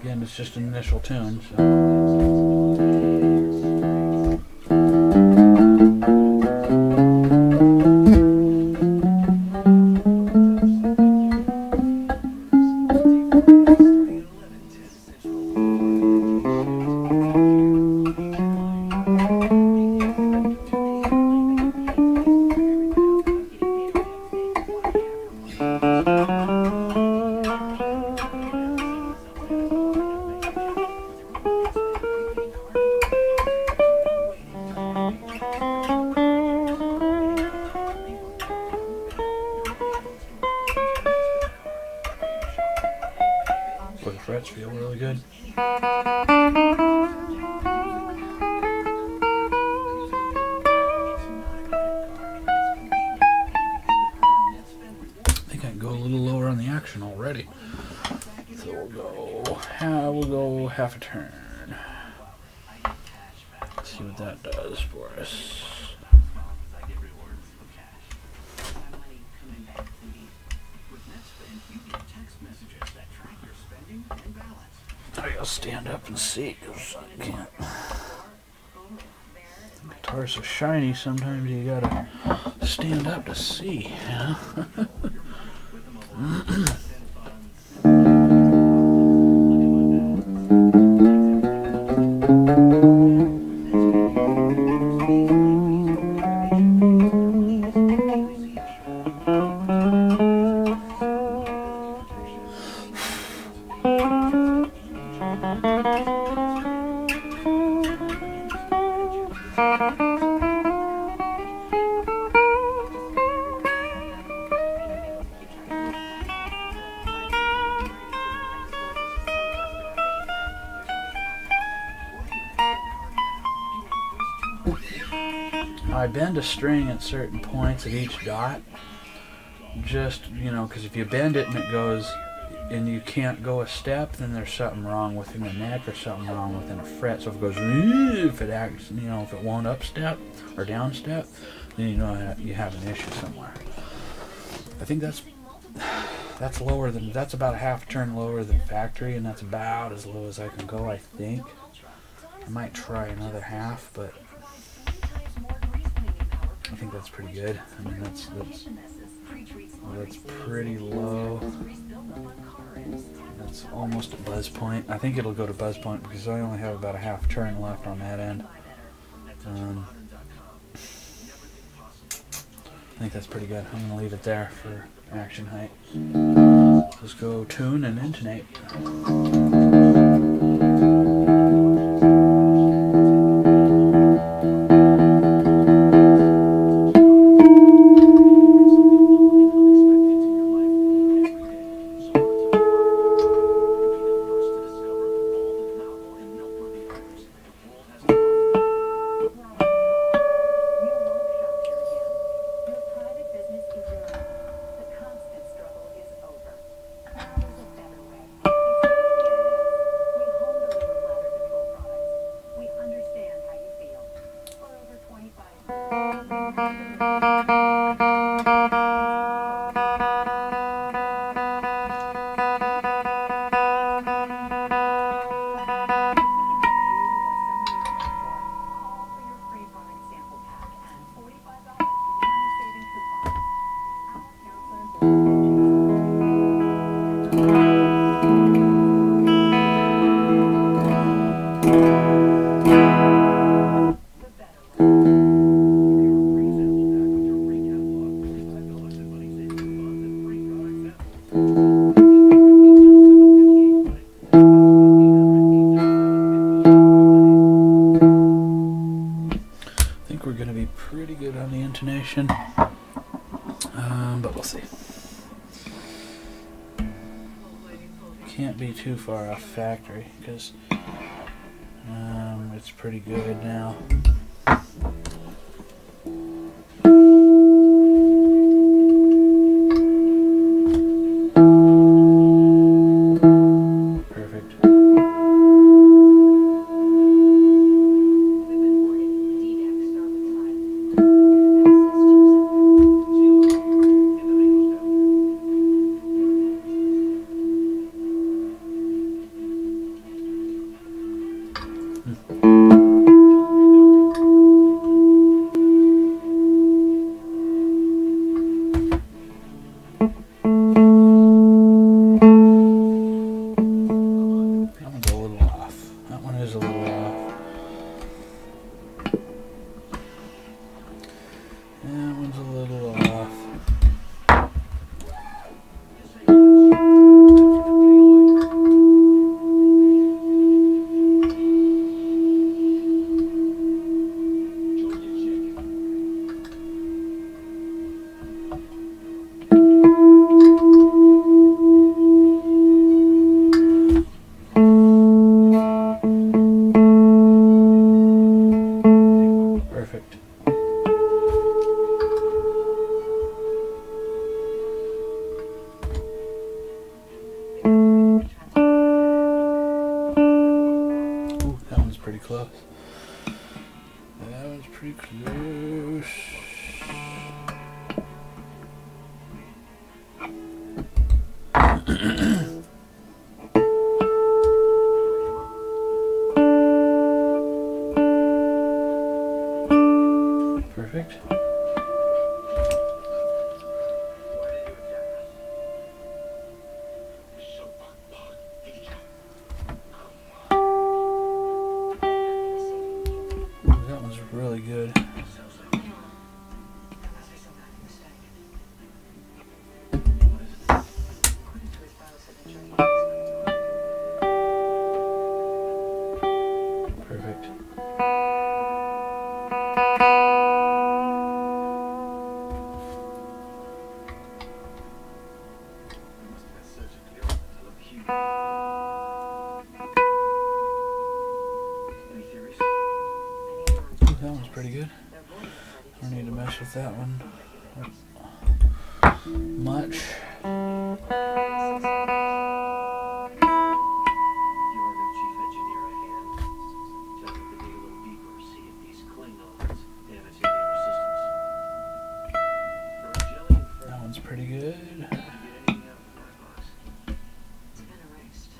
Again, it's just an initial tune, so. The frets feel really good. I think I can go a little lower on the action already. So we'll go half a turn. Let's see what that does for us. I'll stand up and see, because I can't. The guitar's so shiny, sometimes you gotta stand up to see, you know? I bend a string at certain points at each dot, just, you know, because if you bend it and it goes, and you can't go a step, then there's something wrong within the neck or something wrong within a fret. So if it goes, if it acts, you know, if it won't up step or down step, then you know you have an issue somewhere. I think that's lower than, that's about a half turn lower than factory, and that's about as low as I can go, I think. I might try another half, but I think that's pretty good. I mean, that's pretty low. That's almost a buzz point. I think it'll go to buzz point because I only have about a half turn left on that end. I think that's pretty good. I'm going to leave it there for action height. Let's go tune and intonate. Pretty good on the intonation, but we'll see. Can't be too far off factory because it's pretty good now. one's a little off. That one is a little off. That one's a little off. Perfect. Ooh, that one's pretty close. That one's pretty close. Perfect. Ooh, that one's really good. Perfect. Ooh, that one's pretty good. I don't need to mess with that one much. That one's pretty good. It's been erased.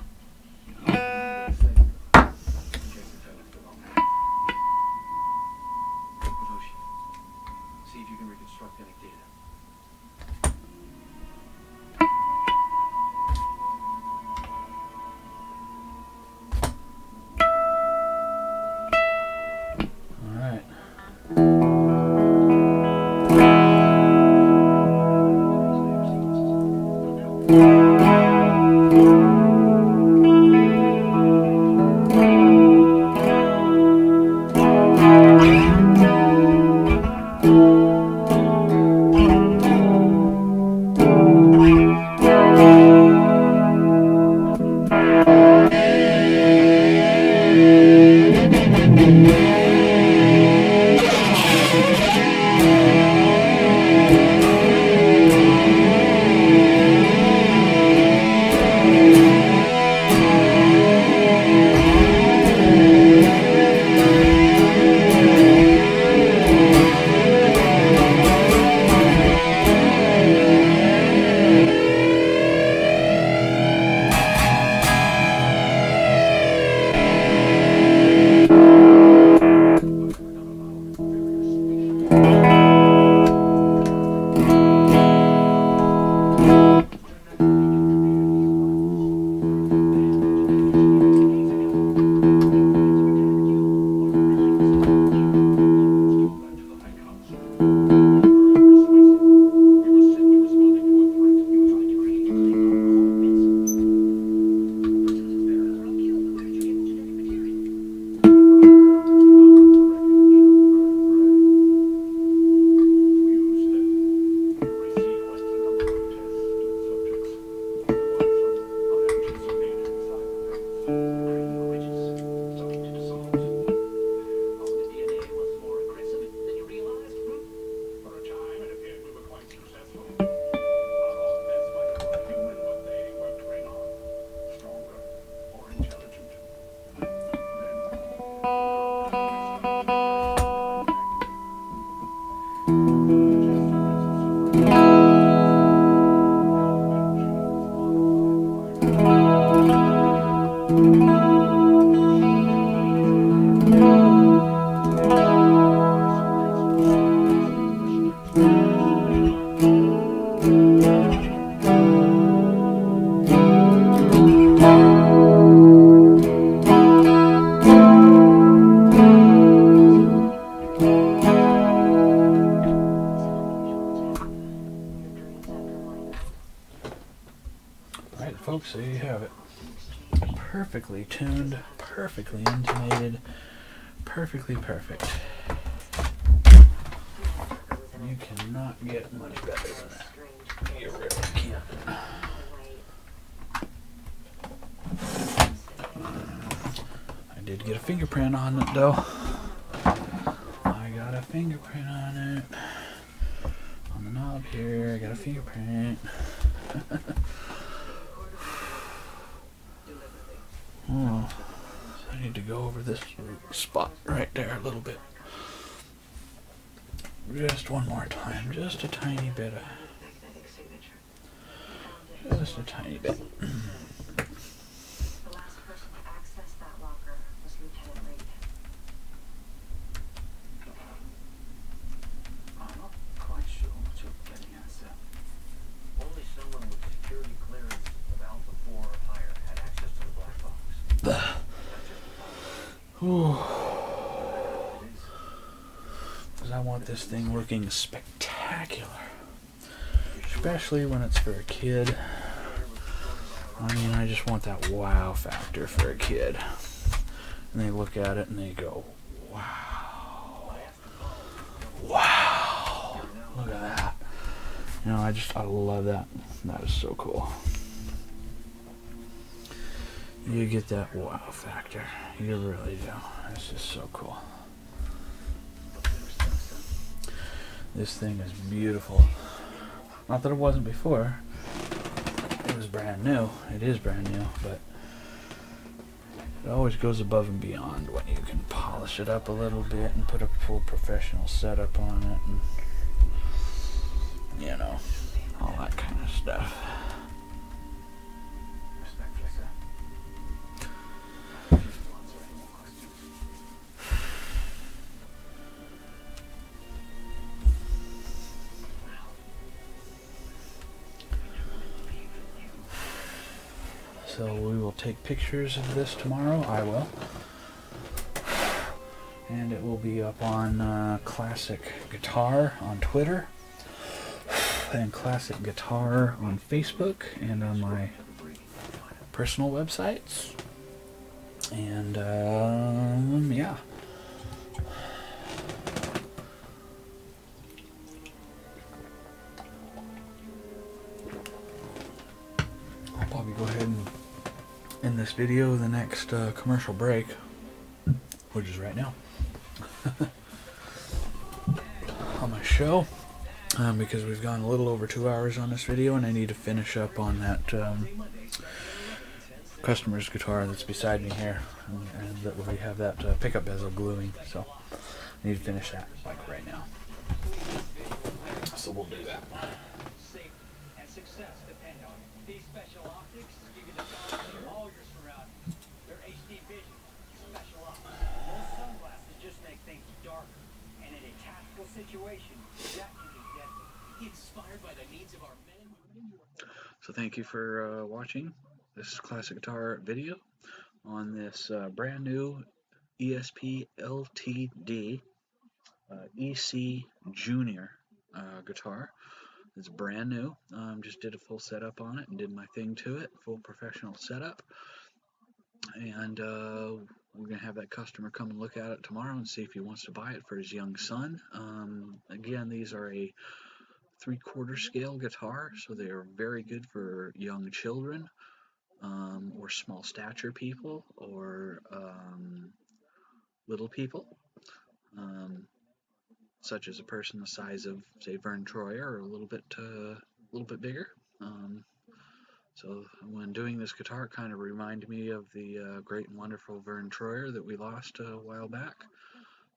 See if you can reconstruct any data. perfectly tuned, perfectly intonated, perfectly perfect. You cannot get much better than that. You really can't. I did get a fingerprint on it though. I got a fingerprint on it. On the knob here, I got a fingerprint. Oh, I need to go over this spot right there a little bit. Just one more time, just a tiny bit. Just a tiny bit. The last person to access that locker was Lieutenant Reed. I'm not quite sure what you're getting at, sir. Only someone with security clearance of Alpha 4 or higher had access to the black box. Because I want this thing looking spectacular. Especially when it's for a kid. I mean, I just want that wow factor for a kid. And they look at it and they go, wow. Wow. Look at that. You know, I love that. That is so cool. You get that wow factor. You really do. It's just so cool. This thing is beautiful. Not that it wasn't before. It was brand new. It is brand new, but it always goes above and beyond when you can polish it up a little bit and put a full professional setup on it and, you know, all that kind of stuff. Respectfully, sir. So we will take pictures of this tomorrow. I will. And it will be up on Klasic Guitar on Twitter. And Klasic Guitar on Facebook. And on my personal websites. And, yeah. I'll probably go ahead and end this video the next commercial break, which is right now, on my show, because we've gone a little over 2 hours on this video, and I need to finish up on that customer's guitar that's beside me here, and that we have that pickup bezel gluing, so I need to finish that like right now. So we'll do that. Safety and success depend on it. These special optics give you the balance of all your surroundings. They're HD vision, special optics. Those sunglasses just make things darker. And in a tactical situation, that can be deadly. Inspired by the needs of our men and women. So thank you for watching this Klasic Guitar video on this brand new ESP LTD EC Junior guitar. It's brand new. Just did a full setup on it and did my thing to it, full professional setup. And we're going to have that customer come and look at it tomorrow and see if he wants to buy it for his young son. Again, these are a 3/4 scale guitar, so they are very good for young children, or small stature people, or little people, such as a person the size of, say, Vern Troyer, or a little bit bigger. So when doing this guitar, it kind of reminded me of the great and wonderful Vern Troyer that we lost a while back.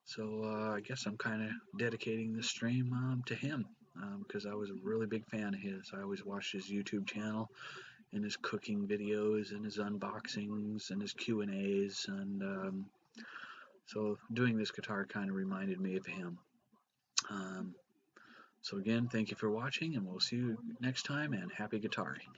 So I guess I'm kind of dedicating this stream to him, because I was a really big fan of his. I always watched his YouTube channel and his cooking videos and his unboxings and his Q&As, and so doing this guitar kind of reminded me of him. So again, thank you for watching, and we'll see you next time, and happy guitaring.